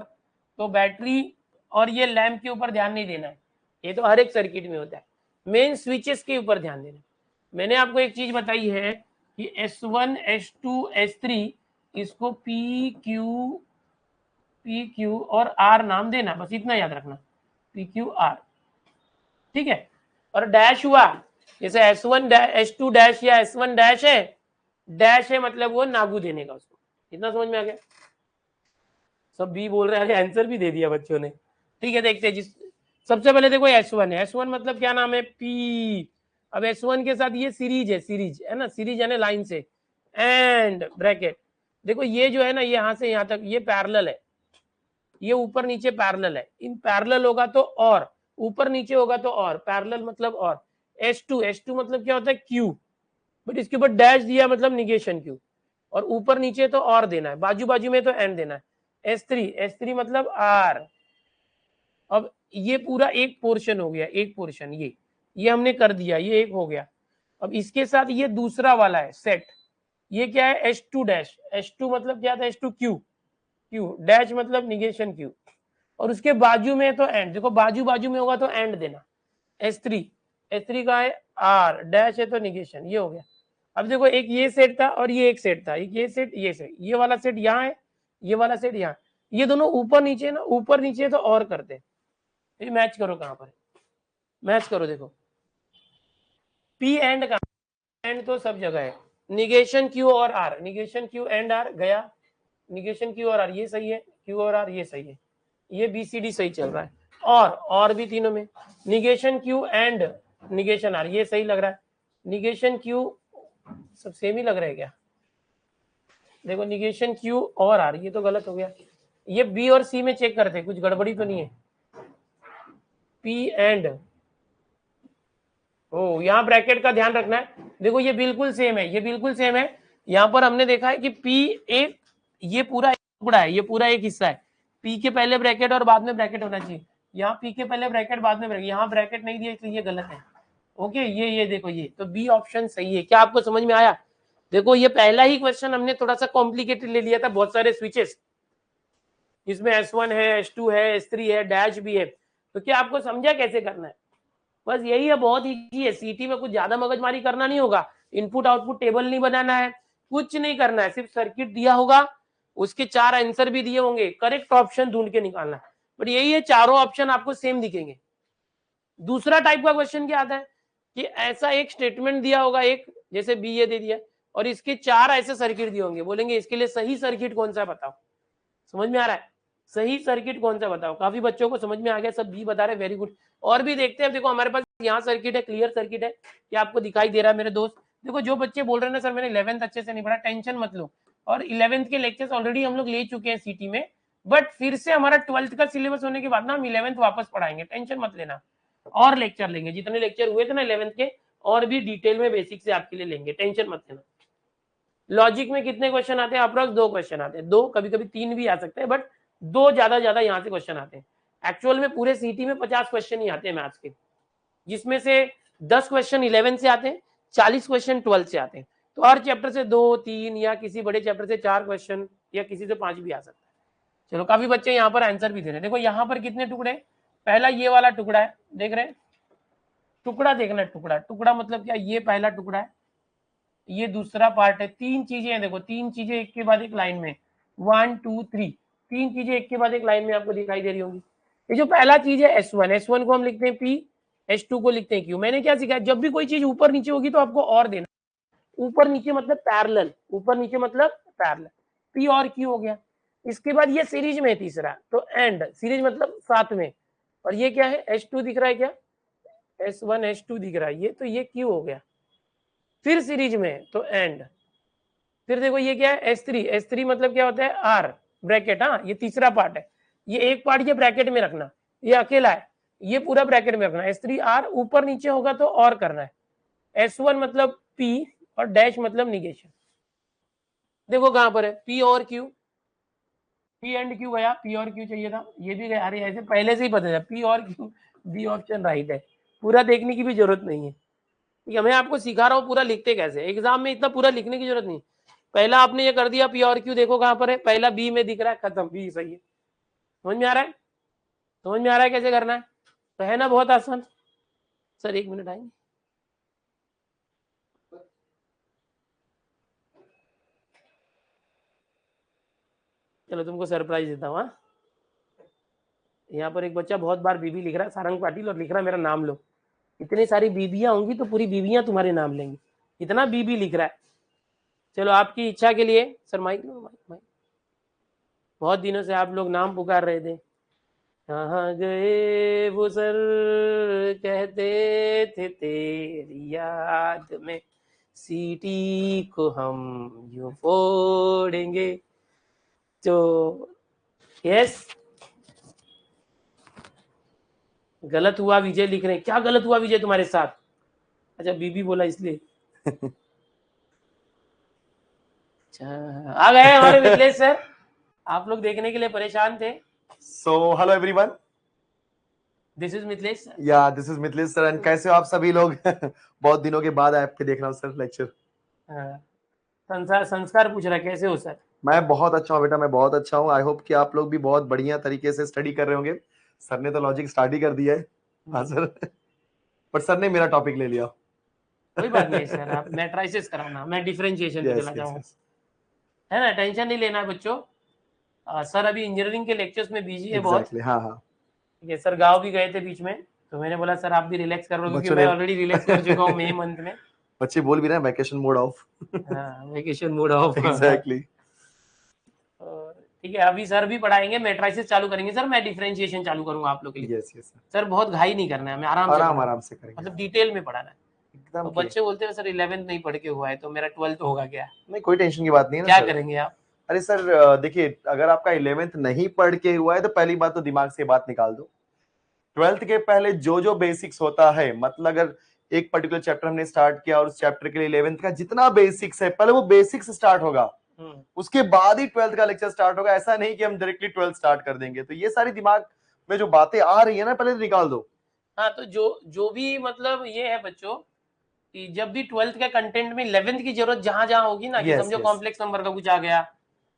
तो बैटरी और ये लैंप के ऊपर ध्यान नहीं देना है, ये तो हर एक सर्किट में होता है। मेन स्विचेस के ऊपर ध्यान देना। मैंने आपको एक चीज बताई है कि S1 S2 S3 इसको PQ और R नाम देना, बस इतना याद रखना, PQR, ठीक है। और डैश हुआ, जैसे S1 S2 डैश या S1 डैश है मतलब वो नागू देने का उसको, इतना समझ में आ गया? सब भी बोल रहे हैं, आंसर भी दे दिया बच्चों ने, ठीक है। देखते हैं जिस, सबसे पहले देखो S1 है, S1 मतलब क्या नाम है? P। अब S1 के साथ ये सीरीज है ना, सीरीज यानी लाइन से, एंड ब्रैकेट। देखो ये जो है ना, ये यहाँ से यहाँ तक ये पैरेलल है, ये ऊपर नीचे पैरेलल है, इन पैरेलल होगा तो और, ऊपर नीचे होगा तो और, पैरेलल मतलब और। S2 मतलब क्या होता है? Q, बट इसके ऊपर डैश दिया मतलब निगेशन Q, और ऊपर नीचे तो और देना है, बाजू बाजू में तो एंड देना है। S3 मतलब R। अब ये पूरा एक पोर्शन हो गया, एक पोर्शन ये हमने कर दिया, ये एक हो गया। अब इसके साथ ये दूसरा वाला है सेट, ये क्या है? S2 डैश, S2 मतलब क्या था? S2 Q डैश मतलब निगेशन Q, और उसके बाजू में तो एंड, देखो बाजू बाजू में होगा तो एंड देना। S3 का है R डैश है तो निगेशन, ये हो गया। अब देखो एक ये सेट था और ये एक सेट था, एक ये सेट, ये वाला सेट यहाँ है, ये वाला सेट यहाँ, ये दोनों ऊपर नीचे ना, ऊपर नीचे तो और करते, ये मैच करो, कहां पर मैच करो, देखो P एंड का एंड तो सब जगह है, निगेशन Q और R, negation Q and R गया, निगेशन Q और R ये सही है, Q और R ये सही है, ये BCD सही चल रहा है, और भी तीनों में negation Q and negation R ये सही लग रहा है, निगेशन Q सब सेम ही लग रहा है क्या? देखो निगेशन Q और R ये तो गलत हो गया, ये B और C में चेक करते, कुछ गड़बड़ी तो नहीं है। P एंड, ओ यहाँ ब्रैकेट का ध्यान रखना है, देखो ये बिल्कुल सेम है, ये बिल्कुल सेम है। यहाँ पर हमने देखा है कि P एक, ये पूरा टुकड़ा है, ये पूरा एक हिस्सा है, P के पहले ब्रैकेट और बाद में ब्रैकेट होना चाहिए, यहाँ P के पहले ब्रैकेट बाद में ब्रैकेट, यहाँ ब्रैकेट नहीं दिया इसलिए ये गलत है। ओके ये देखो, ये तो बी ऑप्शन सही है। क्या आपको समझ में आया? देखो ये पहला ही क्वेश्चन हमने थोड़ा सा कॉम्प्लिकेटेड ले लिया था, बहुत सारे स्विचेस, इसमें S1 है, S2 है, S3 है, डैश भी है, तो क्या आपको समझा कैसे करना है? बस यही है, बहुत इजी है। सीटी में कुछ ज्यादा मगजमारी करना नहीं होगा, इनपुट आउटपुट टेबल नहीं बनाना है, कुछ नहीं करना है, सिर्फ सर्किट दिया होगा, उसके 4 आंसर भी दिए होंगे, करेक्ट ऑप्शन ढूंढ के निकालना है। बट यही है, चारों ऑप्शन आपको सेम दिखेंगे। दूसरा टाइप का क्वेश्चन क्या आता है कि ऐसा एक स्टेटमेंट दिया होगा, एक जैसे बी ये दे दिया और इसके 4 ऐसे सर्किट दिए होंगे, बोलेंगे इसके लिए सही सर्किट कौन सा बताओ। समझ में आ रहा है? सही सर्किट कौन सा बताओ। काफी बच्चों को समझ में आ गया, सब बी बता रहे, वेरी गुड। और भी देखते हैं, देखो हमारे पास यहाँ सर्किट है, क्लियर सर्किट है, क्या आपको दिखाई दे रहा है मेरे दोस्त। देखो जो बच्चे बोल रहे हैं ना सर मैंने 11th अच्छे से नहीं पढ़ा, टेंशन मत लो, और 11th के लेक्चर्स ऑलरेडी हम लोग ले चुके हैं सिटी में, बट फिर से हमारा 12th का सिलेबस होने के बाद ना हम 11th वापस पढ़ाएंगे, टेंशन मत लेना। और लेक्चर लेंगे, जितने लेक्चर हुए थे ना 11th के, और भी डिटेल में बेसिक से आपके लिए लेंगे, टेंशन मत लेना। लॉजिक में कितने क्वेश्चन आते हैं? अप्रोक्स 2 क्वेश्चन आते हैं, 2 कभी कभी 3 भी आ सकते हैं, बट 2 ज्यादा यहाँ से क्वेश्चन आते हैं। एक्चुअल में पूरे सीटी में 50 क्वेश्चन ही आते हैं मैथ्स के, जिसमें से 10 क्वेश्चन 11 से आते हैं, 40 क्वेश्चन 12 से आते हैं। तो हर चैप्टर से 2, 3 या किसी बड़े चैप्टर से 4 क्वेश्चन या किसी से 5 भी आ सकता है। चलो काफी बच्चे यहाँ पर आंसर भी दे रहे हैं। देखो यहाँ पर कितने टुकड़े, पहला ये वाला टुकड़ा है, देख रहे हैं, टुकड़ा देखना, टुकड़ा, टुकड़ा मतलब क्या, ये पहला टुकड़ा है, ये दूसरा पार्ट है, 3 चीजें हैं, देखो 3 चीजें एक के बाद एक लाइन में, 1 2 3, 3 चीजें एक के बाद एक लाइन में आपको दिखाई दे रही होंगी। ये जो पहला चीज है S1, S1 को हम लिखते हैं P, S2 को लिखते हैं Q। मैंने क्या सीखा है, जब भी कोई चीज ऊपर नीचे होगी तो आपको और देना, ऊपर नीचे मतलब पैरेलल, ऊपर नीचे मतलब पैरेलल, P और Q हो गया। इसके बाद ये सीरीज में है तीसरा, तो एंड, सीरीज मतलब साथ में, और ये क्या है, H2 दिख रहा है क्या, S1 H2 दिख रहा है, ये तो ये Q हो गया, फिर सीरीज में तो एंड, फिर देखो ये क्या है, S3, S3 मतलब क्या होता है, R ब्रैकेट, हाँ ये तीसरा पार्ट है, ये एक पार्ट ये ब्रैकेट में रखना, ये अकेला है, ये पूरा ब्रैकेट में रखना, S3 R ऊपर नीचे होगा तो और करना है, S1 मतलब P और डैश मतलब निगेशन। देखो कहां पर है P और Q, P एंड Q गया, P और Q चाहिए था, ये भी गया, अरे ऐसे पहले से ही पता था P और Q, बी ऑप्शन राइट है, पूरा देखने की भी जरूरत नहीं है, ठीक है, मैं आपको सिखा रहा हूँ पूरा लिखते कैसे, एग्जाम में इतना पूरा लिखने की जरूरत नहीं। पहला आपने ये कर दिया, P और Q देखो कहां पर है, पहला B में दिख रहा है, खत्म, B सही है। समझ में आ रहा है, समझ में आ रहा है कैसे करना है, तो है ना बहुत आसान। सर 1 मिनट आएंगे, चलो तुमको सरप्राइज देता हूँ। यहाँ पर एक बच्चा बहुत बार बीबी लिख रहा है, सारंग पाटिल, और लिख रहा है मेरा नाम लो। इतनी सारी बीबियां होंगी तो पूरी बीबियां तुम्हारे नाम लेंगी, इतना बीबी लिख रहा है। चलो आपकी इच्छा के लिए, सर माइक, बहुत दिनों से आप लोग नाम पुकार रहे थे, कहाँ गए वो सर, कहते थे तेरी याद में सीटी को हम यूं फोड़ेंगे, तो यस, गलत हुआ विजय लिख रहे हैं, क्या गलत हुआ विजय तुम्हारे साथ, अच्छा बीबी बोला इसलिए। अच्छा आ गए हमारे मिथिलेश सर, आप लोग देखने के लिए परेशान थे। So hello everyone. This is Mithilesh sir. Yeah, this is Mithilesh sir, and कैसे हो आप सभी लोग? बहुत दिनों के बाद आपके देख रहा हूँ सर लेक्चर। संस्कार पूछ रहा है कैसे हो सर। मैं बहुत अच्छा हूँ बेटा, मैं बहुत अच्छा हूँ। आई होप कि आप लोग भी बहुत बढ़िया तरीके से स्टडी कर रहे होंगे। सर ने तो लॉजिक स्टार्ट ही कर दिया है। हाँ सर, पर सर ने मेरा टॉपिक ले लिया। कोई बात नहीं सर, आप मैट्रिसेस कराना, मैं डिफरेंशिएशन पे चला जाऊंगा, है ना, टेंशन नहीं लेना बच्चों। सर अभी इंजीनियरिंग के लेक्चर्स में बिजी है बहुत। हाँ हाँ, ठीक है सर, गाँव भी गए थे बीच में, तो मैंने बोला सर आप भी रिलैक्स कर लो, क्योंकि मैं ऑलरेडी रिलैक्स कर चुका हूँ मई मंथ में। बच्चे बोल भी रहे हैं वैकेशन मोड ऑफ। हाँ वैकेशन मोड ऑफ, एग्जैक्टली। ठीक है, अभी सर भी पढ़ाएंगे, मैट्रिसेस चालू करेंगे सर, मैं डिफरेंशिएशन चालू करूंगा आप लोग के लिए। यस यस सर बहुत घाई नहीं करना है, मैं आराम से करेंगे, मतलब डिटेल में पढ़ाना है। एकदम। तो बच्चे बोलते हैं सर 11th नहीं पढ़ के हुआ है तो मेरा 12th होगा क्या? नहीं, कोई टेंशन की बात नहीं है ना क्या सर। करेंगे आप? अरे सर देखिए, अगर आपका 11th नहीं पढ़ के हुआ है तो पहली बात तो दिमाग से बात निकाल दो। 12th के पहले जो जो बेसिक्स होता है, मतलब अगर एक पर्टिकुलर चैप्टर हमने स्टार्ट किया और उस चैप्टर के लिए 11th का जितना बेसिक्स है, पहले वो बेसिक्स स्टार्ट होगा, उसके बाद ही 12th का लेक्चर स्टार्ट होगा। ऐसा नहीं कि हम डायरेक्टली 12th स्टार्ट कर देंगे। तो ये सारी दिमाग में जो बातें आ रही है ना, पहले निकाल दो। हाँ, तो जो भी मतलब ये है बच्चों कि जब भी 12th के कंटेंट में 11th की जरूरत जहां जहां होगी ना, कि समझो कॉम्प्लेक्स नंबर का कुछ आ गया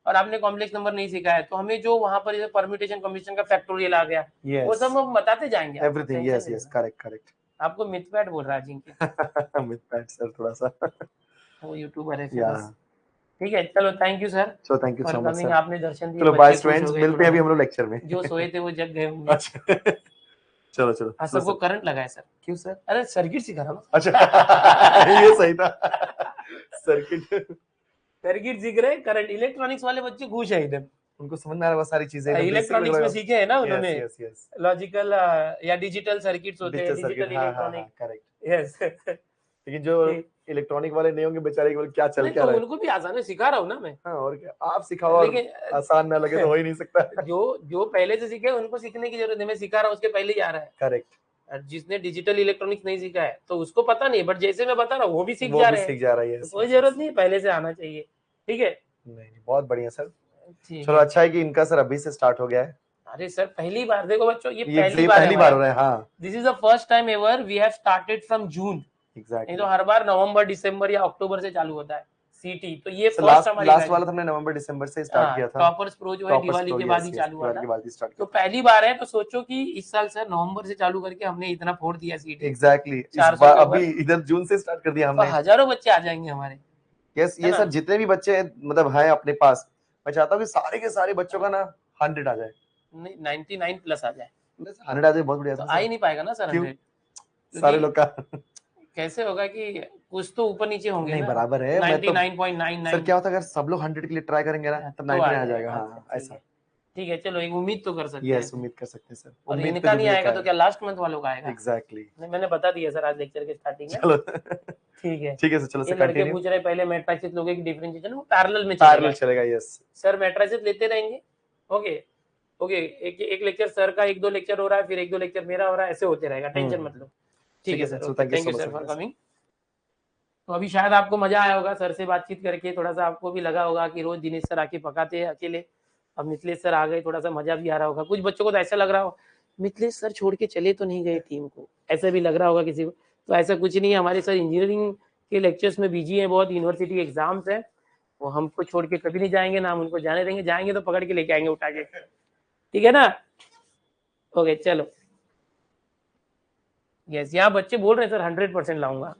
और आपने कॉम्प्लेक्स नंबर नहीं सीखा है, तो हमें जो वहां पर जैसे परम्यूटेशन कॉम्बिनेशन का फैक्टोरियल आ गया, वो सब हम बताते जाएंगे। Everything, yes yes, correct correct. आपको मिथपैट बोल रहा है जिनके मिथपैट सर थोड़ा सा, वो यूट्यूबर है फेमस। ठीक है, चलो thank you sir. So thank you so much sir. आपने दर्शन दिए। चलो बाय स्टूडेंट्स, मिलते हैं अभी हम लोग लेक्चर में। जो सोए थे वो जग गए होंगे। अच्छा चलो चलो। हाँ, सबको करंट लगा है सर। क्यों सर? अरे सर्किट सिखा रहा हूँ। अच्छा ये सही था। सर्किट सर्किट सीख रहे, करंट, इलेक्ट्रॉनिक्स वाले बच्चे खुश है इधर। उनको समझ में आ रहा है वो सारी चीजें, इलेक्ट्रॉनिक्स में सीखे है ना उन्होंने, यस यस लॉजिकल या डिजिटल सर्किट्स होते हैं, डिजिटल डिजिटल सर्किट, हाँ हाँ हाँ इलेक्ट्रॉनिक। करेक्ट। यस लेकिन जो इलेक्ट्रॉनिक वाले नहीं होंगे बेचारे केवल क्या चल नहीं क्या तो रहा है। उनको भी आसान है, सिखा रहा हूँ ना मैं। हाँ और क्या, आप सिखाओ और लेकिन आसान ना लगे तो हो ही नहीं सकता। जो जो पहले से सीखे उनको सीखने की जरूरत नहीं, मैं सिखा रहा हूँ उसके पहले ही आ रहा है। करेक्ट, और जिसने डिजिटल इलेक्ट्रॉनिक्स नहीं सीखा है तो उसको पता नहीं, बट जैसे मैं बता रहा हूँ वो भी सीख वो जा भी रहे हैं, सीख जा रहा है, तो यस कोई यस जरूरत नहीं है, पहले से आना चाहिए। ठीक है, नहीं बहुत बढ़िया सर। ठीक चलो है। अच्छा है कि इनका सर अभी से स्टार्ट हो गया है। अरे सर पहली बार देखो बच्चों, ये ये पहली बार है पहली बार हो हमारा। रहा है, हाँ this is the first time ever we have started from June. नहीं एग्जैक्टली। तो हर बार नवंबर दिसंबर या अक्टूबर से चालू होता है सीटी, तो ये सर फर्स्ट लास्ट हमारी लास्ट बैच वाला है। तो हमने नवंबर दिसंबर से स्टार्ट किया था। टॉपर्स प्रो जो है टॉपर्स दिवाली प्रो, के बाद ही यस चालू हुआ दिवाली था, के बाद ही स्टार्ट तो किया था। पहली बार है, तो सोचो कि इस साल सर नवंबर से चालू करके हमने इतना फोड़ दिया सीटी, एग्जैक्टली, इस 400 बार के अभी ऊपर, इधर जून से स्टार्ट कर दिया तो हमने। हजारों बच्चे आ जाएंगे हमारे, यस है ये ना। सर जितने भी बच्चे मतलब हैं अपने पास, मैं चाहता हूँ कि सारे के सारे बच्चों का ना 100 आ जाए, 99 प्लस आ जाए। 100 आ जाए बहुत बढ़िया तो था आ ही सर। नहीं पाएगा ना सर क्यों? 100, सारे क्योंकि लोग का कैसे होगा कि कुछ तो ऊपर नीचे होंगे नहीं ना। बराबर है, मैं तो 99.99 सर क्या होता है अगर सब लोग 100 के लिए ट्राई करेंगे ना तब तो 99 आ आ जाएगा। जाएगा, अच्छा हाँ ठीक ऐसा। है, ठीक है, चलो एक उम्मीद तो कर सकते यस हैं। उम्मीद कर सकते हैं सर, और उम्मीद पे इनका नहीं दुनिया आएगा का तो है। क्या लास्ट मंथ वालों का आएगा? एग्जैक्टली नहीं, मैंने बता दिया सर आज लेक्चर के स्टार्टिंग में। चलो ठीक है, ठीक है सर, चलो ये सर लड़के कंटिन्यू। पूछ रहे पहले मेट्राइसिस लोगे कि डिफरेंशिएशन, वो पैरेलल में पैरेलल चलेगा। चलेगा, यस सर मेट्राइसिस लेते रहेंगे। ओके ओके, एक लेक्चर सर का, एक दो लेक्चर हो रहा है, फिर एक दो लेक्चर मेरा हो रहा है, ऐसे होते रहेगा, टेंशन मत लो। ठीक है sir, so okay, thank you thank so you much sir for sir. Coming. तो अभी शायद आपको मजा आया होगा सर से बातचीत करके, थोड़ा सा आपको भी लगा होगा कि रोज दिनेश सर आके पकाते हैं अकेले, अब मिथिलेश सर आ गए, थोड़ा सा मजा भी आ रहा होगा। कुछ बच्चों को तो ऐसा लग रहा हो मिथिलेश सर छोड़ के चले तो नहीं गए टीम को, ऐसा भी लग रहा होगा किसी को। तो ऐसा कुछ नहीं है, हमारे सर इंजीनियरिंग के लेक्चर्स में बिजी है बहुत, यूनिवर्सिटी एग्जाम्स है, वो हमको छोड़ के कभी नहीं जाएंगे ना हम उनको जाने देंगे, जाएंगे तो पकड़ के लेके आएंगे उठा के, ठीक है ना। ओके चलो, यस यहाँ बच्चे बोल रहे हैं सर 100% लाऊंगा,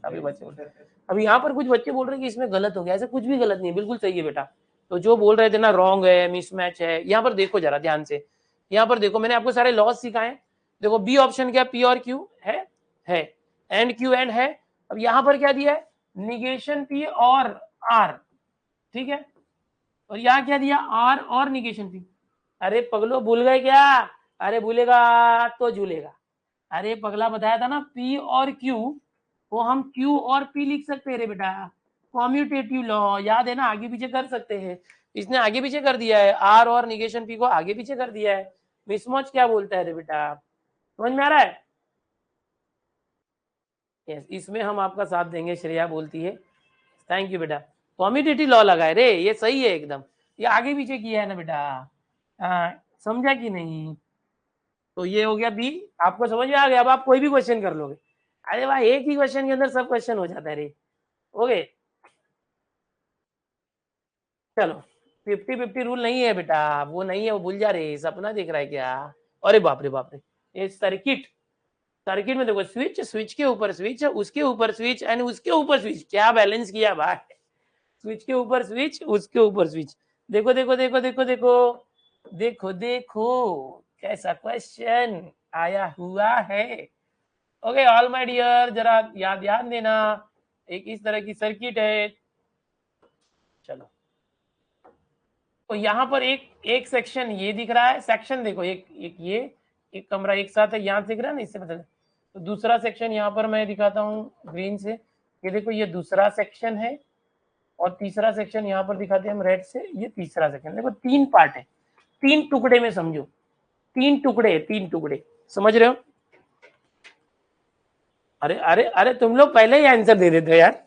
अभी बच्चे बोल रहे हैं। अभी यहाँ पर कुछ बच्चे बोल रहे हैं कि इसमें गलत हो गया, ऐसा कुछ भी गलत नहीं है, बिल्कुल सही है बेटा। तो जो बोल रहे थे ना रॉन्ग है, मिसमैच है, यहाँ पर देखो जरा ध्यान से, यहाँ पर देखो मैंने आपको सारे लॉस सिखाए। देखो बी ऑप्शन क्या, पी और क्यू है एंड क्यू एंड है। अब यहाँ पर क्या दिया है, निगेशन पी और आर, ठीक है, और यहाँ क्या दिया, आर और निगेशन पी। अरे पगलो भूल गए क्या? अरे भूलेगा तो झूलेगा। अरे पगला बताया था ना, P और Q वो हम Q और P लिख सकते हैं रे बेटा, कॉम्यूटेटिव लॉ याद है ना, आगे पीछे कर सकते हैं। इसने आगे पीछे कर दिया है, R और निगेशन P को आगे पीछे कर दिया है। मिसमैच क्या बोलता है रे बेटा, समझ में आ रहा है? यस, इसमें हम आपका साथ देंगे, श्रेया बोलती है थैंक यू बेटा। कॉम्यूटेटिव लॉ लगाए रे, ये सही है एकदम, ये आगे पीछे किया है ना बेटा, समझा कि नहीं। तो ये हो गया बी, आपको समझ में आ गया, अब आप कोई भी क्वेश्चन कर लोगे। अरे भाई एक ही क्वेश्चन के अंदर सब क्वेश्चन हो जाता है रे। ओके चलो, 50-50 रूल नहीं है बेटा, वो नहीं है, वो भूल जा रहे, सपना देख रहा है क्या? अरे बाप रे बाप रे, ये सर्किट, सर्किट में देखो स्विच, स्विच के ऊपर स्विच, उसके ऊपर स्विच एंड उसके ऊपर स्विच, क्या बैलेंस किया भाई, स्विच के ऊपर स्विच, उसके ऊपर स्विच। देखो देखो देखो देखो देखो देखो देखो कैसा क्वेश्चन आया हुआ है। ओके ऑल माय डियर, जरा याद ध्यान देना, एक इस तरह की सर्किट है। चलो, तो यहाँ पर एक सेक्शन ये दिख रहा है, सेक्शन देखो एक ये एक कमरा एक साथ है, यहाँ दिख रहा है ना, इससे पता। तो दूसरा सेक्शन यहाँ पर मैं दिखाता हूँ ग्रीन से, ये देखो ये दूसरा सेक्शन है, और तीसरा सेक्शन यहाँ पर दिखाते हैं हम रेड से, ये तीसरा सेक्शन। देखो 3 पार्ट है, 3 टुकड़े में समझो, 3 टुकड़े, 3 टुकड़े, समझ रहे हो? अरे अरे अरे तुम लोग पहले ही आंसर दे देते हो यार,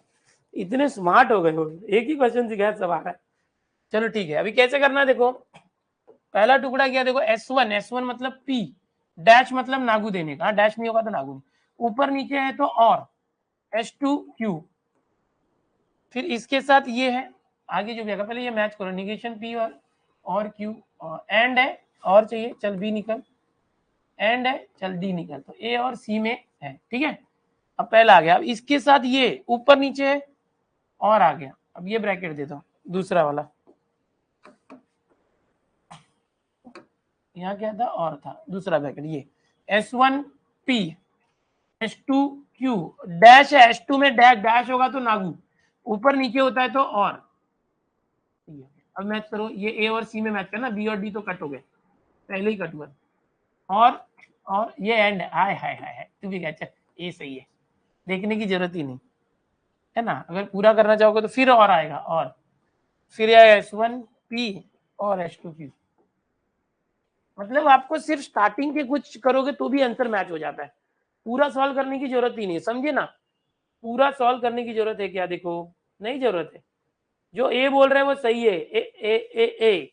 इतने स्मार्ट हो गए हो, एक ही क्वेश्चन सिखाया सब आ रहा है। चलो ठीक है, अभी कैसे करना है देखो, पहला टुकड़ा क्या, देखो S1, S1 मतलब P, डैश मतलब नागू देने का, डैश नहीं होगा तो नागू नहीं, ऊपर नीचे है तो और, S2 Q, फिर इसके साथ ये है, आगे जो भी आएगा पहले ये मैच करो, निगेशन P और Q, और एंड है, और चाहिए चल B निकल, एंड है चल D निकल, तो A और C में है, ठीक है। अब पहला आ गया, अब इसके साथ ये ऊपर नीचे है और आ गया, अब ये ब्रैकेट देता हूँ दूसरा वाला, यहाँ क्या था और था दूसरा ब्रैकेट, ये S1P, S2Q, डैश है, S2 में डैश डैश होगा तो नागू, ऊपर नीचे होता है तो और, अब मैच करो, ये ए और सी में मैच करना, बी और डी तो कट हो गए, पहले ही कट हुआ। और ये एंड, हाय हाय हाय हाय, तू भी कहता ये सही है, देखने की जरूरत ही नहीं है ना। अगर पूरा करना चाहोगे तो फिर और आएगा, और फिर S1P और H2Q। मतलब आपको सिर्फ स्टार्टिंग के कुछ करोगे तो भी आंसर मैच हो जाता है, पूरा सॉल्व करने की जरूरत ही नहीं है, समझे ना। पूरा सॉल्व करने की जरूरत है क्या? देखो नहीं जरूरत है, जो ए बोल रहे हैं वो सही है। ए ए ए ए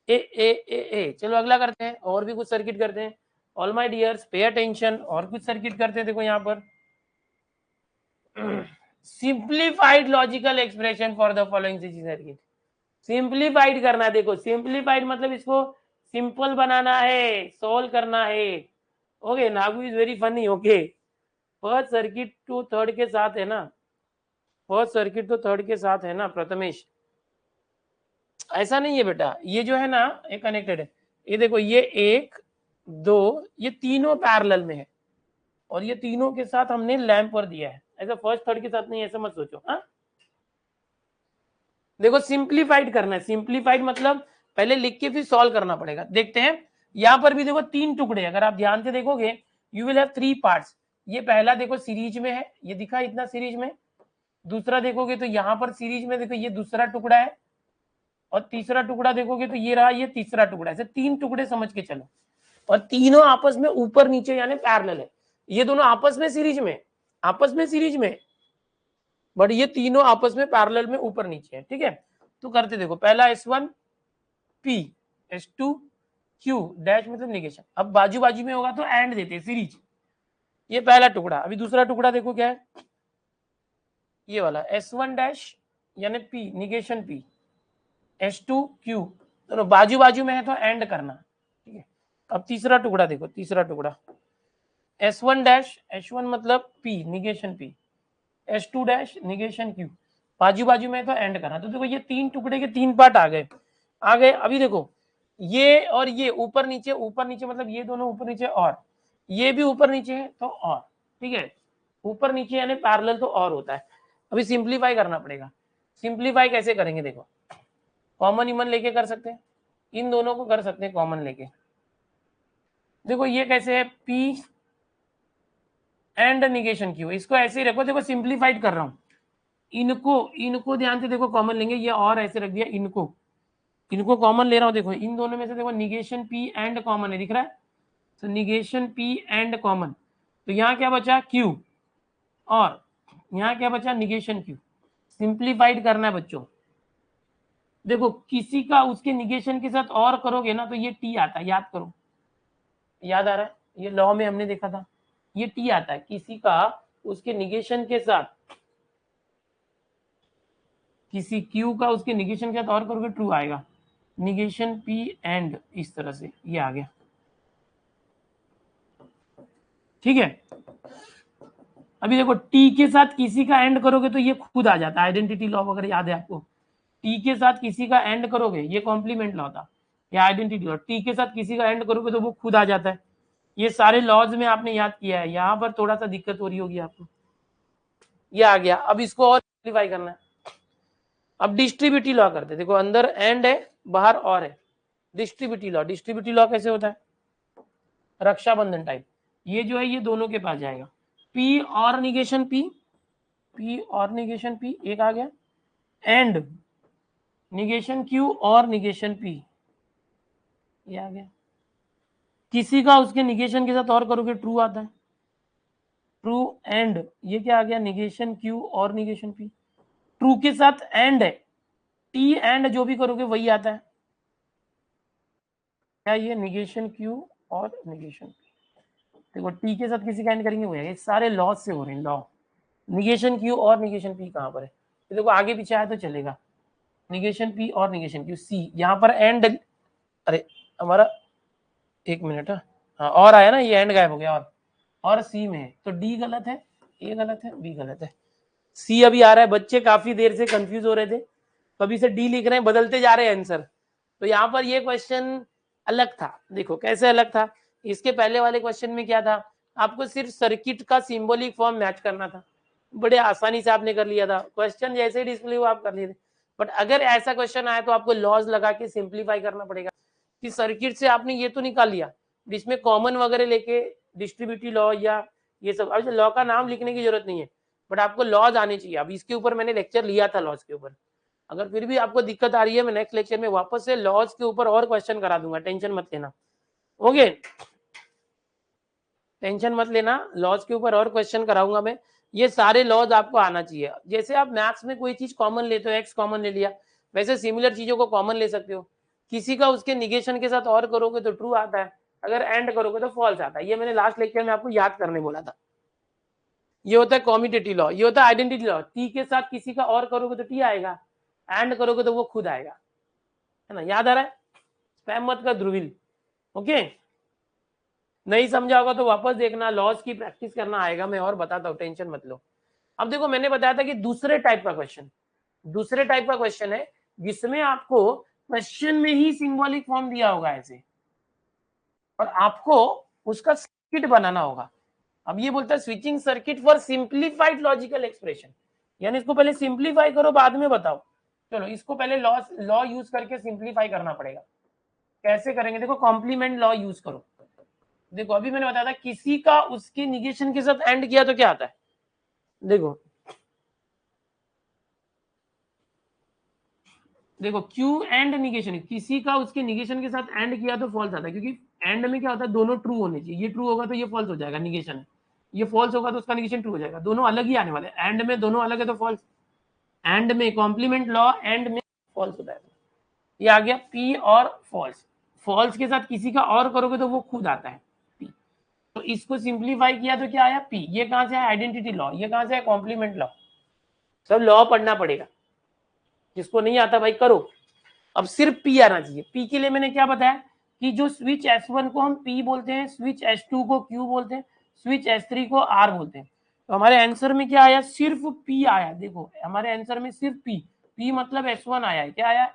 ए ए ए ए चलो अगला करते हैं, और भी कुछ सर्किट करते हैं। All my dears pay attention, और कुछ सर्किट करते हैं। देखो यहाँ पर simplified logical expression for the following circuit. Simplified करना है, देखो सिंप्लीफाइड मतलब इसको सिंपल बनाना है, सोल्व करना है। Okay, Nagu is very funny. Okay, first circuit तो थर्ड के साथ है ना, फर्स्ट सर्किट तो थर्ड के साथ है ना प्रथमेश, ऐसा नहीं है बेटा, ये जो है ना ये कनेक्टेड है। ये देखो ये 1 2 ये तीनों पैरेलल में है, और ये तीनों के साथ हमने लैंप पर दिया है, ऐसा फर्स्ट थर्ड के साथ नहीं, ऐसा मत सोचो। हाँ देखो सिंप्लीफाइड करना है, सिंप्लीफाइड मतलब पहले लिख के फिर सॉल्व करना पड़ेगा। देखते हैं यहाँ पर भी देखो 3 टुकड़े, अगर आप ध्यान से देखोगे यू विल हैव 3 पार्ट्स। ये पहला देखो सीरीज में है, ये दिखा इतना सीरीज में। दूसरा देखोगे तो यहाँ पर सीरीज में देखो ये दूसरा टुकड़ा है, और तीसरा टुकड़ा देखोगे तो ये रहा, ये तीसरा टुकड़ा। ऐसे 3 टुकड़े समझ के चलो, और तीनों आपस में ऊपर नीचे यानी पैरेलल है। ये दोनों आपस में सीरीज में, आपस में सीरीज में, बट ये तीनों आपस में पैरेलल में ऊपर नीचे है। ठीक है, तो करते देखो, पहला S1P S2Q डैश मतलब निगेशन। अब बाजू बाजू में होगा तो एंड देते सीरीज। ये पहला टुकड़ा। अभी दूसरा टुकड़ा देखो क्या है, ये वाला S1 डैश यानी P निगेशन P, S2Q दोनों बाजू बाजू में है तो एंड करना। ठीक है, अब तीसरा टुकड़ा देखो, तीसरा टुकड़ा S1 डैश H1 मतलब P negation P, S2 dash negation Q, बाजू बाजू में तो एंड करना। तो देखो ये 3 टुकड़े के 3 पार्ट आ गए, आ गए। अभी देखो ये और ये ऊपर नीचे, ऊपर नीचे मतलब ये दोनों ऊपर नीचे, और ये भी ऊपर नीचे है तो और। ठीक है, ऊपर नीचे यानी पैरेलल तो और होता है। अभी सिंप्लीफाई करना पड़ेगा। सिंप्लीफाई कैसे करेंगे? देखो कॉमन इमन लेके कर सकते हैं, इन दोनों को कर सकते हैं कॉमन लेके। देखो ये कैसे है, P एंड निगेशन Q, इसको ऐसे ही रखो। देखो सिंप्लीफाइड कर रहा हूं, इनको ध्यान से देखो, कॉमन लेंगे, ये और ऐसे रख दिया, इनको कॉमन ले रहा हूं। देखो इन दोनों में से देखो निगेशन P एंड कॉमन है, दिख रहा है, तो निगेशन P एंड कॉमन, तो यहाँ क्या बचा Q, और यहाँ क्या बचा निगेशन Q। सिंप्लीफाइड करना है बच्चों। देखो किसी का उसके निगेशन के साथ और करोगे ना तो ये T आता है, याद करो, याद आ रहा है, ये लॉ में हमने देखा था, ये T आता है। किसी का उसके निगेशन के साथ, किसी Q का उसके निगेशन के साथ और करोगे ट्रू आएगा, निगेशन P एंड, इस तरह से ये आ गया। ठीक है, अभी देखो T के साथ किसी का एंड करोगे तो ये खुद आ जाता है, आइडेंटिटी लॉ वगैरह याद है आपको। T के साथ किसी का एंड करोगे, ये कॉम्प्लीमेंट लॉ था, या आइडेंटिटी लॉ, T के साथ किसी का एंड करोगे तो वो खुद आ जाता है। ये सारे लॉज में आपने याद किया है, यहाँ पर थोड़ा सा दिक्कत हो रही होगी आपको। ये आ गया, अब इसको और सिंप्लीफाई करना है। अब डिस्ट्रीब्यूटिव लॉ करते, देखो अंदर एंड है बाहर और है, डिस्ट्रीब्यूटिव लॉ। डिस्ट्रीब्यूटिव लॉ कैसे होता है? रक्षाबंधन टाइप, ये जो है ये दोनों के पास जाएगा, P और निगेशन P, P और निगेशन P एक आ गया, एंड निगेशन Q और निगेशन P, ये आ गया। किसी का उसके निगेशन के साथ और करोगे ट्रू आता है, ट्रू एंड, ये क्या आ गया निगेशन Q और निगेशन P। ट्रू के साथ एंड है, T एंड जो भी करोगे वही आता है, क्या ये निगेशन Q और निगेशन P। देखो T के साथ किसी का एंड करेंगे वही, सारे लॉ से हो रहे हैं, लॉ। निगेशन Q और निगेशन P कहाँ पर है? तो देखो आगे पीछे आया तो चलेगा, निगेशन P और निगेशन Q, C यहाँ पर एंड, अरे हमारा एक मिनट, हाँ और आया ना, ये एंड गायब हो गया, और सी में है, तो डी गलत है, ए गलत है, बी गलत है, सी अभी आ रहा है। बच्चे काफी देर से कंफ्यूज हो रहे थे, कभी से डी लिख रहे हैं, बदलते जा रहे हैं आंसर। तो यहाँ पर ये क्वेश्चन अलग था, देखो कैसे अलग था। इसके पहले वाले क्वेश्चन में क्या था, आपको सिर्फ सर्किट का सिंबॉलिक फॉर्म मैच करना था, बड़े आसानी से आपने कर लिया था, क्वेश्चन जैसे डिस्प्ले हुआ आप कर लिए थे। बट अगर ऐसा क्वेश्चन आया तो आपको लॉज लगा के सिंप्लीफाई करना पड़ेगा कि सर्किट से आपने ये तो निकाल लिया, इसमें कॉमन वगैरह लेके डिस्ट्रीब्यूटिव लॉ या ये सब, अब लॉ का नाम लिखने की जरूरत नहीं है, बट आपको लॉज आने चाहिए। अब इसके ऊपर मैंने लेक्चर लिया था लॉज के ऊपर, अगर फिर भी आपको दिक्कत आ रही है मैं नेक्स्ट लेक्चर में वापस से लॉज के ऊपर और क्वेश्चन करा दूंगा, टेंशन मत लेना। ओके, टेंशन मत लेना, लॉज के ऊपर और क्वेश्चन कराऊंगा मैं। ये सारे लॉज आपको आना चाहिए। जैसे आप मैथ्स में कोई चीज कॉमन लेते हो, एक्स कॉमन ले लिया, वैसे सिमिलर चीजों को कॉमन ले सकते हो। किसी का उसके निगेशन के साथ और करोगे तो ट्रू आता है, अगर एंड करोगे तो फॉल्स आता है। ये मैंने लास्ट लेक्चर में आपको याद करने बोला था। ये होता है कॉम्यूटेटिव लॉ, ये होता है आइडेंटिटी लॉ। टी के साथ किसी का और करोगे तो टी आएगा, एंड करोगे तो वो खुद आएगा, है ना? याद आ रहा है? स्पैम मत कर ध्रुविल। ओके, नहीं समझा होगा तो वापस देखना, लॉज की प्रैक्टिस करना आएगा, मैं और बताता हूँ, टेंशन मत लो। अब देखो मैंने बताया था कि दूसरे टाइप का क्वेश्चन है जिसमें आपको क्वेश्चन में ही सिंबॉलिक फॉर्म दिया होगा ऐसे, और आपको उसका सर्किट बनाना होगा। अब ये बोलता है switching circuit for simplified logical expression, यानी इसको पहले सिंप्लीफाई करो बाद में बताओ। चलो इसको पहले लॉ यूज करके सिंप्लीफाई करना पड़ेगा। कैसे करेंगे? देखो कॉम्प्लीमेंट लॉ यूज करो। देखो अभी मैंने बताया था किसी का उसके निगेशन के साथ एंड किया तो क्या आता है, देखो देखो क्यू एंड निगेशन, किसी का उसके निगेशन के साथ एंड किया तो फॉल्स आता है, क्योंकि एंड में क्या होता है, दोनों ट्रू होने चाहिए। ये ट्रू होगा तो ये फॉल्स हो जाएगा निगेशन, ये फॉल्स होगा तो उसका निगेशन ट्रू हो जाएगा, दोनों अलग ही आने वाले। एंड में दोनों अलग है तो फॉल्स, एंड में कॉम्प्लीमेंट लॉ, एंड में फॉल्स होता है। ये आ गया पी और फॉल्स। फॉल्स के साथ किसी का और करोगे तो वो खुद आता है पी। तो इसको सिंप्लीफाई किया तो क्या आया पी। ये कहां से आया? Identity law. ये कहां से आया? Complement law. सब लॉ पढ़ना पड़ेगा, जिसको नहीं आता भाई करो। अब सिर्फ पी आना चाहिए। पी के लिए मैंने क्या बताया कि जो स्विच S1 को हम पी बोलते हैं, स्विच S2 को क्यू बोलते हैं, स्विच S3 को आर बोलते हैं। तो हमारे आंसर में क्या आया? सिर्फ पी आया। देखो हमारे आंसर में सिर्फ पी, पी मतलब S1 आया है। क्या आया?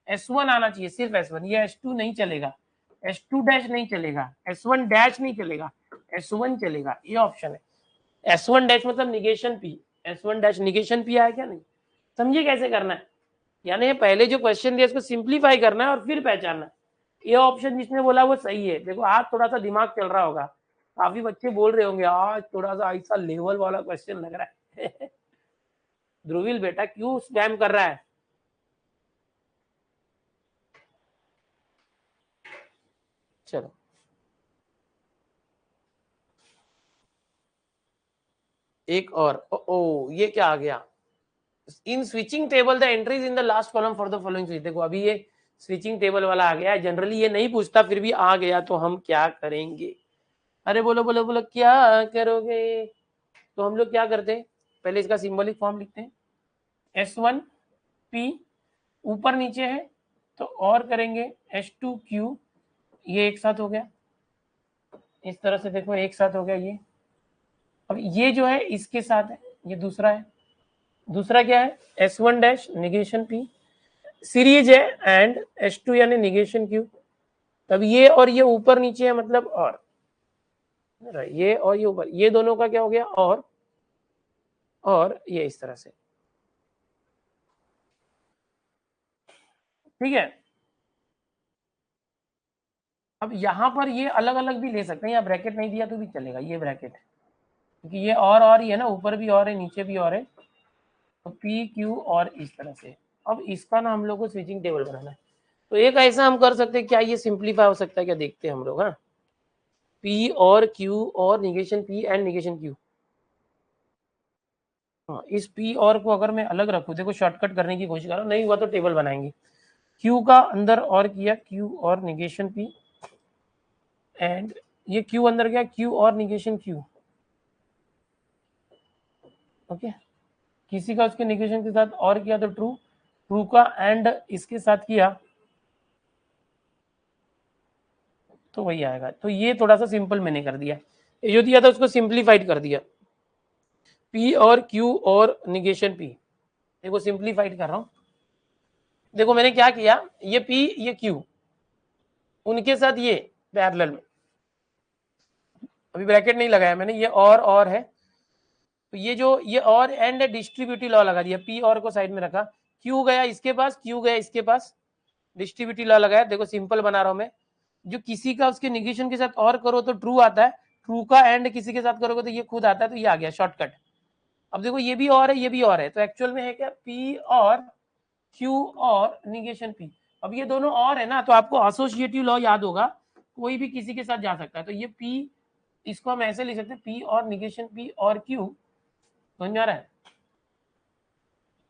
S1 आना चाहिए, सिर्फ S1। ये S2 नहीं चलेगा, S2 डैश नहीं चलेगा, S1 डैश नहीं चलेगा, S1 चलेगा। ये ऑप्शन है। S1 डैश मतलब negation P, S1 dash negation P आया क्या? नहीं समझिए कैसे करना है। यानी पहले जो क्वेश्चन दिया इसको सिंप्लीफाई करना है और फिर पहचानना है। ये ऑप्शन जिसने बोला वो सही है। देखो आज थोड़ा सा दिमाग चल रहा होगा, काफी बच्चे बोल रहे होंगे आज थोड़ा सा ऐसा लेवल वाला क्वेश्चन लग रहा है। ध्रुविल बेटा क्यों स्पैम कर रहा है? चलो एक और। ओ ये क्या आ गया? In switching table the entries in the last column for the following switch. देखो अभी ये स्विचिंग टेबल वाला आ गया है। जनरली ये नहीं पूछता, फिर भी आ गया तो हम क्या करेंगे? अरे बोलो बोलो बोलो क्या करोगे? तो हम लोग क्या करते हैं, पहले इसका सिंबॉलिक फॉर्म लिखते हैं। S1 P ऊपर नीचे है तो और करेंगे S2 Q, ये एक साथ हो गया। इस तरह से देखो एक साथ हो गया ये। अब ये जो है इसके साथ है, ये दूसरा है। दूसरा क्या है? S1 dash negation P series है एंड S2 यानी निगेशन Q। तब ये और ये ऊपर नीचे है मतलब और, ये और ये ऊपर, ये दोनों का क्या हो गया? और ये इस तरह से, ठीक है। अब यहाँ पर ये अलग अलग भी ले सकते हैं, या ब्रैकेट नहीं दिया तो भी चलेगा, ये ब्रैकेट, क्योंकि ये और ही है ना, ऊपर भी और है नीचे भी और है। तो पी क्यू और इस तरह से। अब इसका ना हम लोग को स्विचिंग टेबल बनाना है। तो एक ऐसा हम कर सकते हैं, क्या ये सिंप्लीफाई हो सकता है क्या? देखते हैं हम लोग। हाँ, पी और क्यू और negation P and negation Q. हाँ, इस पी और को अगर मैं अलग रखूँ, देखो शॉर्टकट करने की कोशिश कर रहा हूँ, नहीं हुआ तो टेबल बनाएंगे। क्यू का अंदर और किया, क्यू और निगेशन पी, एंड ये क्यू अंदर गया, क्यू और निगेशन क्यू। ओके, किसी का उसके निगेशन के साथ और किया तो ट्रू, ट्रू का एंड इसके साथ किया तो वही आएगा। तो ये थोड़ा सा सिंपल मैंने कर दिया, ये जो दिया था उसको सिंप्लीफाइड कर दिया। पी और क्यू और निगेशन पी, देखो सिंप्लीफाइड कर रहा हूं। देखो मैंने क्या किया, ये पी ये क्यू, उनके साथ ये पैरेलल में, अभी ब्रैकेट नहीं लगाया मैंने, ये और है। तो ये जो ये और एंड डिस्ट्रीब्यूटिव लॉ लगा दिया, पी और को साइड में रखा, क्यू गया इसके पास, क्यू गया इसके पास, डिस्ट्रीब्यूटिव लॉ लगाया। देखो सिंपल बना रहा हूं मैं, जो किसी का उसके निगेशन के साथ और करो तो ट्रू आता है, ट्रू का एंड किसी के साथ करोगे तो ये खुद आता है, तो ये आ गया शॉर्टकट। अब देखो ये भी और है, ये भी और है, तो एक्चुअल में है क्या, पी और क्यू और निगेशन पी। अब ये दोनों और है ना, तो आपको एसोसिएटिव लॉ याद होगा, कोई भी किसी के साथ जा सकता है। तो ये पी, इसको हम ऐसे लिख सकते हैं, पी और निगेशन पी और क्यू, समझ में आ रहा है।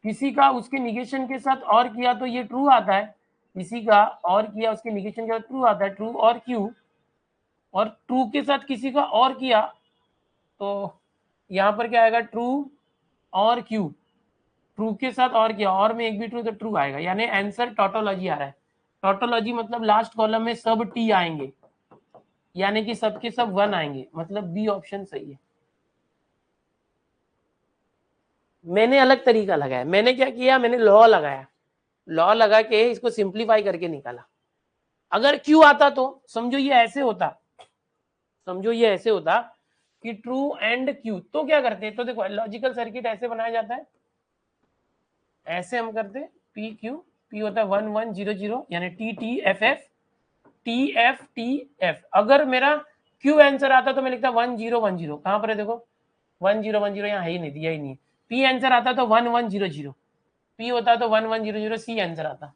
किसी का उसके निगेशन के साथ और किया तो ये ट्रू आता है, किसी का और किया उसके निगेशन के साथ ट्रू आता है, ट्रू और क्यू, और ट्रू के साथ किसी का और किया तो यहाँ पर क्या आएगा, ट्रू और क्यू, ट्रू के साथ और किया, और में एक भी ट्रू तो ट्रू आएगा, यानी आंसर टोटोलॉजी आ रहा है। टोटोलॉजी मतलब लास्ट कॉलम में सब टी आएंगे, यानी कि सबके सब 1 आएंगे, मतलब बी ऑप्शन सही है। मैंने अलग तरीका लगाया, मैंने क्या किया, मैंने लॉ लगाया, लॉ लगा के इसको सिंप्लीफाई करके निकाला। अगर क्यू आता तो समझो ये ऐसे होता, समझो ये ऐसे होता कि ट्रू एंड क्यू, तो क्या करते, तो देखो लॉजिकल सर्किट ऐसे बनाया जाता है, ऐसे हम करते, पी क्यू, पी होता है 1 1 0 0, यानी T T F F, T F T F. अगर मेरा क्यू आंसर आता तो मैं लिखता 1 0 1 0, कहां पर है देखो 1 0 1 0, यहाँ है ही नहीं, दिया ही नहीं है। पी आंसर आता तो 1 1 0 0, पी होता तो 1 1 0 0, सी आंसर आता।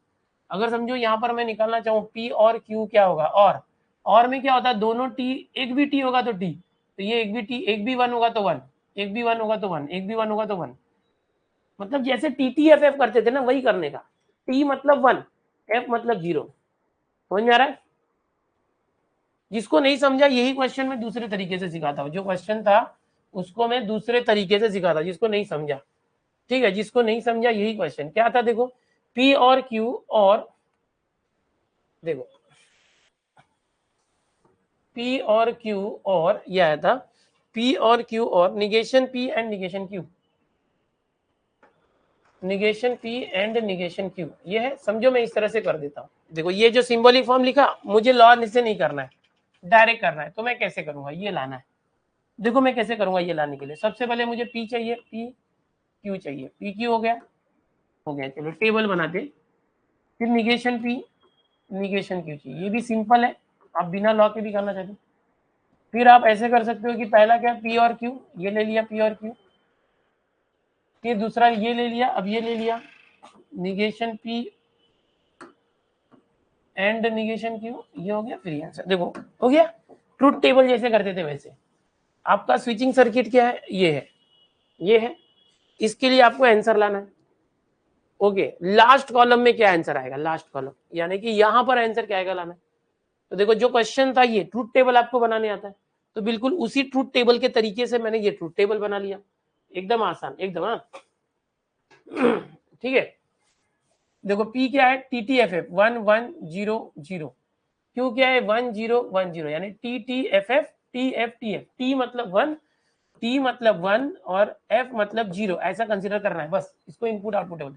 अगर समझो यहाँ पर मैं निकालना चाहूँ पी और क्यू क्या होगा, और में क्या होता है, दोनों टी, एक भी टी होगा तो टी, तो ये एक भी टी, एक भी 1 होगा तो 1, एक भी 1 होगा तो 1, एक भी 1 होगा तो 1, मतलब जैसे टी टी एफ एफ करते थे ना, वही करने का। टी मतलब 1, एफ मतलब 0, समझ में आ रहा है। जिसको नहीं समझा यही क्वेश्चन मैं दूसरे तरीके से सिखाता हूँ, जो क्वेश्चन था उसको मैं दूसरे तरीके से सिखाता, जिसको नहीं समझा, ठीक है, जिसको नहीं समझा यही क्वेश्चन क्या था, देखो पी और क्यू, और देखो पी और क्यू, और यह आया था पी और क्यू और negation P and negation Q, negation P and negation Q, ये है। समझो मैं इस तरह से कर देता हूँ, देखो ये जो सिंबॉलिक फॉर्म लिखा, मुझे लॉ से नहीं करना है, डायरेक्ट करना है, तो मैं कैसे करूंगा, ये लाना है। देखो मैं कैसे करूंगा ये लाने के लिए, सबसे पहले मुझे पी चाहिए, पी क्यू चाहिए, पी क्यू हो गया, हो गया, चलो टेबल बनाते। फिर निगेशन पी निगेशन क्यू चाहिए, ये भी सिंपल है, आप बिना लॉ के भी करना चाहते हो। फिर आप ऐसे कर सकते हो कि पहला क्या, पी और क्यू, ये ले लिया पी और क्यू, फिर दूसरा ये ले लिया, अब ये ले लिया negation P and negation Q, ये हो गया, फिर आंसर देखो हो गया। ट्रूथ टेबल जैसे करते थे वैसे। आपका स्विचिंग सर्किट क्या है, ये है, ये है, इसके लिए आपको आंसर लाना है। ओके, लास्ट कॉलम में क्या आंसर आएगा, लास्ट कॉलम, यानी कि यहां पर आंसर क्या आएगा लाना है। तो देखो जो क्वेश्चन था ये ट्रूथ टेबल आपको बनाने आता है, तो बिल्कुल उसी ट्रूथ टेबल के तरीके से मैंने ये ट्रूथ टेबल बना लिया, एकदम आसान, एकदम, हाँ ठीक है। देखो P क्या है, TTFF 1 1 0 0, Q क्या है 1 0 1 0, यानी TTFF TFTF, T मतलब 1, T मतलब 1 और F मतलब 0, ऐसा कंसीडर करना है बस, इसको इनपुट आउटपुट है।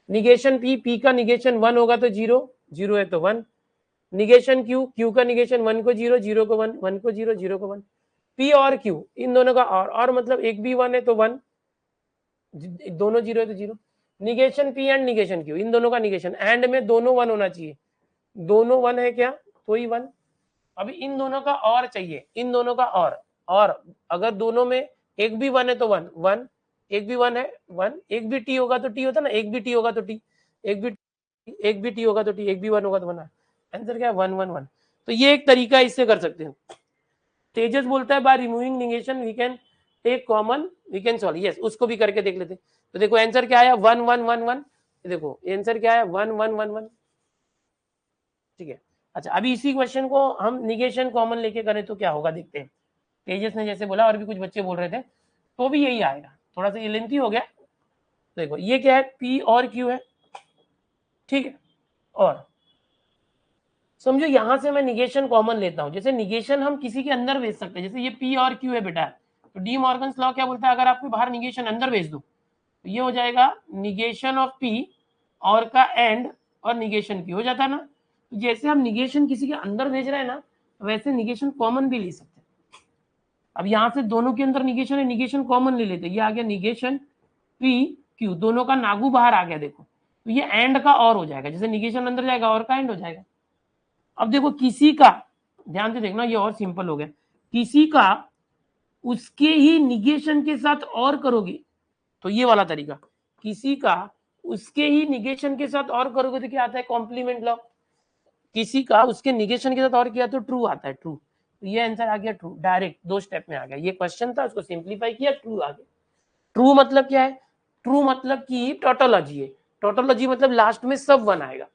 निगेशन P का निगेशन 1 होगा तो 0, 0 है तो 1, निगेशन Q का निगेशन 1 को 0, 0 को 1, 1 को 0, 0 को 1, P और Q इन दोनों का और मतलब एक भी 1 है तो 1, दोनों 0 है तो 0। Negation P and negation Q, इन दोनों का निगेशन, एंड में दोनों 1 होना चाहिए, दोनों 1 है क्या, तो ही 1। अभी इन दोनों का और चाहिए, इन दोनों का और अगर दोनों में एक भी 1 है तो 1 1, एक भी 1 है 1, एक भी टी होगा तो टी होता ना, एक भी टी होगा तो टी, एक भी टी होगा तो टी, एक भी 1 होगा तो 1, आंसर क्या है 1 1 1। तो ये एक तरीका इससे कर सकते हैं। तेजस बोलता है by removing negation we can take common, we can solve, yes उसको भी करके देख लेते। तो देखो आंसर क्या आया 1 1 1 1, देखो आंसर क्या है 1 1 1 1, ठीक है। अच्छा अभी इसी क्वेश्चन को हम निगेशन कॉमन लेके करें तो क्या होगा देखते हैं। तेजस ने जैसे बोला और भी कुछ बच्चे बोल रहे थे, तो भी यही आएगा, थोड़ा सा ये लेंथी हो गया। देखो ये क्या है, पी और क्यू है, ठीक है, और समझो यहां से मैं निगेशन कॉमन लेता हूं, जैसे निगेशन हम किसी के अंदर भेज सकते हैं, जैसे ये पी और क्यू है बेटा, तो डी मॉर्गन्स लॉ क्या बोलता है, अगर आपको बाहर निगेशन अंदर भेज दो तो ये हो जाएगा निगेशन ऑफ पी और का एंड और निगेशन क्यू हो जाता है ना। तो जैसे हम निगेशन किसी के अंदर भेज रहे हैं ना, वैसे निगेशन कॉमन भी ले सकते हैं। अब यहां से दोनों के अंदर निगेशन है, निगेशन कॉमन ले लेते, ये आ गया निगेशन पी क्यू, दोनों का नागू बाहर आ गया, देखो तो ये एंड का और हो जाएगा, जैसे निगेशन अंदर जाएगा और का एंड हो जाएगा। अब देखो किसी का, ध्यान से देखना, ये और सिंपल हो गया, किसी का उसके ही निगेशन के साथ और करोगे तो ये वाला तरीका, किसी का उसके ही निगेशन के साथ और करोगे तो क्या आता है, कॉम्प्लीमेंट लॉ। किसी का उसके निगेशन के साथ और किया तो ट्रू आता है, ट्रू। तो ये आंसर आ गया ट्रू, डायरेक्ट 2 स्टेप में आ गया। ये क्वेश्चन था, उसको सिंप्लीफाई किया, ट्रू आ गया। ट्रू मतलब क्या है, ट्रू मतलब कि टोटोलॉजी है। टोटोलॉजी मतलब लास्ट में सब वन आएगा।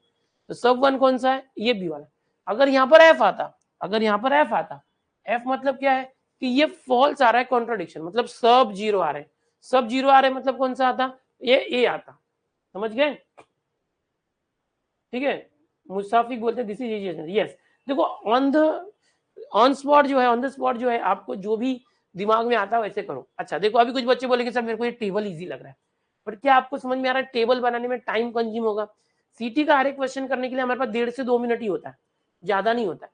तो सब वन कौन सा है, ये बी वाला। अगर यहाँ पर एफ आता, अगर यहाँ पर एफ आता, एफ मतलब क्या है कि ये फॉल्स आ रहा है, कॉन्ट्रोडिक्शन, मतलब सब जीरो आ रहे हैं। सब जीरो आ रहे हैं मतलब कौन सा आता, ये ए आता। समझ गए, ठीक है। मुसाफिक बोलते हैं दिस इज यस। देखो ऑन स्पॉट जो है, ऑन द स्पॉट जो है, आपको जो भी दिमाग में आता है वैसे करो। अच्छा देखो, अभी कुछ बच्चे बोलेंगे सर मेरे को ये टेबल इजी लग रहा है, पर क्या आपको समझ में आ रहा है टेबल बनाने में टाइम कंज्यूम होगा। सीटी का हर एक क्वेश्चन करने के लिए हमारे पास 1.5 से 2 मिनट ही होता है, ज्यादा नहीं होता है।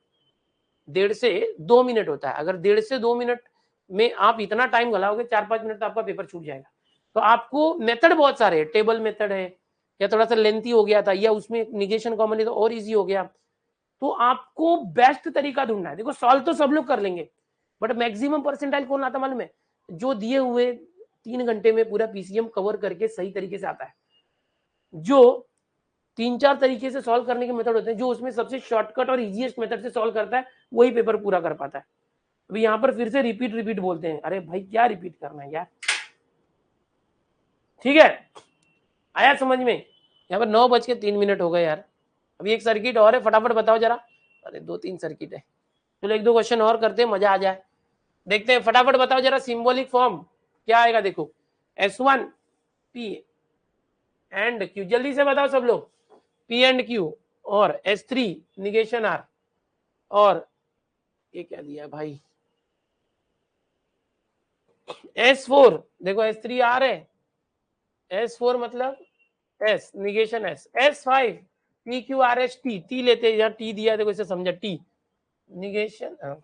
1.5 से 2 मिनट होता है। अगर 1.5 से 2 मिनट में आप इतना टाइम गलाओगे, 4-5 मिनट तो आपका पेपर छूट जाएगा। तो आपको मेथड बहुत सारे हैं, टेबल मेथड है, या थोड़ा सा लेंथी हो गया था, या उसमें निगेशन कॉमन है तो और इजी हो गया। तो आपको बेस्ट तरीका ढूंढना है। देखो सॉल्व तो सब लोग कर लेंगे, बट मैक्सिमम परसेंटाइल कौन आता मालूम है, जो दिए हुए 3 घंटे में पूरा पीसीएम कवर करके सही तरीके से आता है। जो 3-4 तरीके से सॉल्व करने के मेथड होते हैं, जो उसमें सबसे शॉर्टकट और इजीएस्ट मेथड से सॉल्व करता है, वही पेपर पूरा कर पाता है। अभी यहाँ पर फिर से रिपीट बोलते हैं, अरे भाई क्या रिपीट करना है यार, ठीक है। आया समझ में। यहाँ पर 9:03 हो गए यार। अभी एक सर्किट और है, फटाफट बताओ जरा। अरे 2-3 सर्किट है, चलो 1-2 क्वेश्चन और करते हैं, मजा आ जाए। देखते हैं, फटाफट बताओ जरा, सिंबॉलिक फॉर्म क्या आएगा। देखो S1 P एंड Q, जल्दी से बताओ सब लोग। P एंड Q और S3 निगेशन R, और ये क्या दिया भाई, S4, देखो S3 R है, S4 मतलब S negation S, S5 PQRS T, T लेते हैं, यहाँ T दिया देखो, इसे समझा, T निगेशन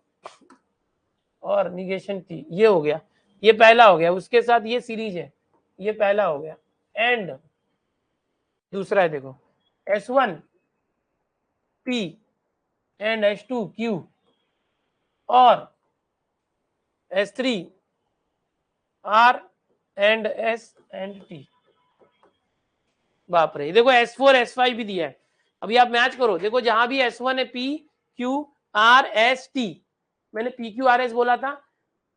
और निगेशन T, ये हो गया, ये पहला हो गया। उसके साथ ये सीरीज है, ये पहला हो गया। एंड दूसरा है देखो, S1 P and S2 Q और S3 R and S and T। बाप रे, देखो S4 S5 भी दिया है। अभी आप मैच करो, देखो जहां भी S1 है P Q R S T, मैंने PQRS बोला था,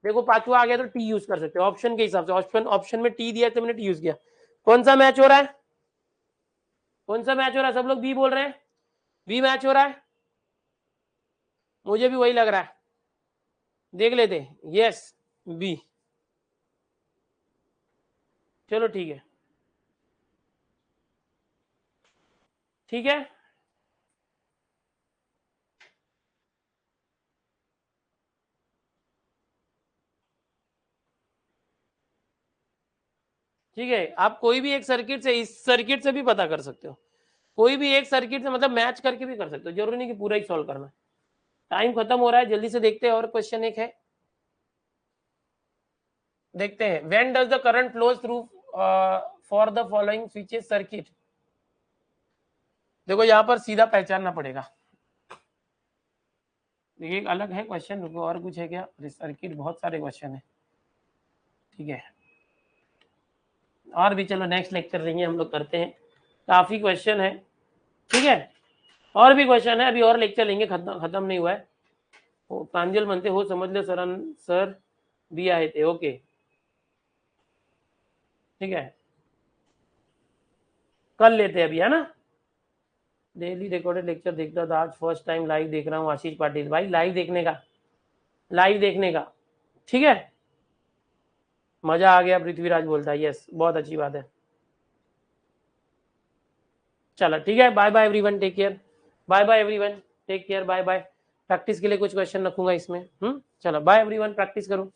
देखो पांचवा आ गया तो T यूज कर सकते हो ऑप्शन के हिसाब से। ऑप्शन में T दिया तो मैंने T यूज किया। कौन सा मैच हो रहा है, कौन सा मैच हो रहा है, सब लोग बी बोल रहे हैं, बी मैच हो रहा है, मुझे भी वही लग रहा है, देख लेते। यस बी, चलो ठीक है, ठीक है। ठीक है, आप कोई भी एक सर्किट से, इस सर्किट से भी पता कर सकते हो, कोई भी एक सर्किट से मतलब मैच करके भी कर सकते हो, जरूरी नहीं कि पूरा ही सॉल्व करना। टाइम खत्म हो रहा है, जल्दी से देखते हैं। और क्वेश्चन एक है, देखते हैं। When does the current flows through for the following switches circuit. देखो यहाँ पर सीधा पहचानना पड़ेगा। देखिए एक अलग है क्वेश्चन, रुको और कुछ है क्या, सर्किट बहुत सारे क्वेश्चन है, ठीक है। और भी चलो नेक्स्ट लेक्चर लेंगे हम लोग, करते हैं, काफी क्वेश्चन है, ठीक है। और भी क्वेश्चन है, अभी और लेक्चर लेंगे, खत्म नहीं हुआ है। प्रांजल बनते हो समझ लो, सर भी आए थे, ओके ठीक है, कल लेते हैं अभी, है ना। डेली रिकॉर्डेड लेक्चर देखता था, आज फर्स्ट टाइम लाइव देख रहा हूँ। आशीष पाटिल भाई, लाइव देखने का, लाइव देखने का, ठीक है, मजा आ गया। पृथ्वीराज बोलता है यस, बहुत अच्छी बात है। चलो ठीक है, bye bye everyone, take care, bye bye everyone, take care, bye bye. Practice के लिए कुछ क्वेश्चन रखूंगा इसमें, चलो बाय एवरीवन, प्रैक्टिस करो।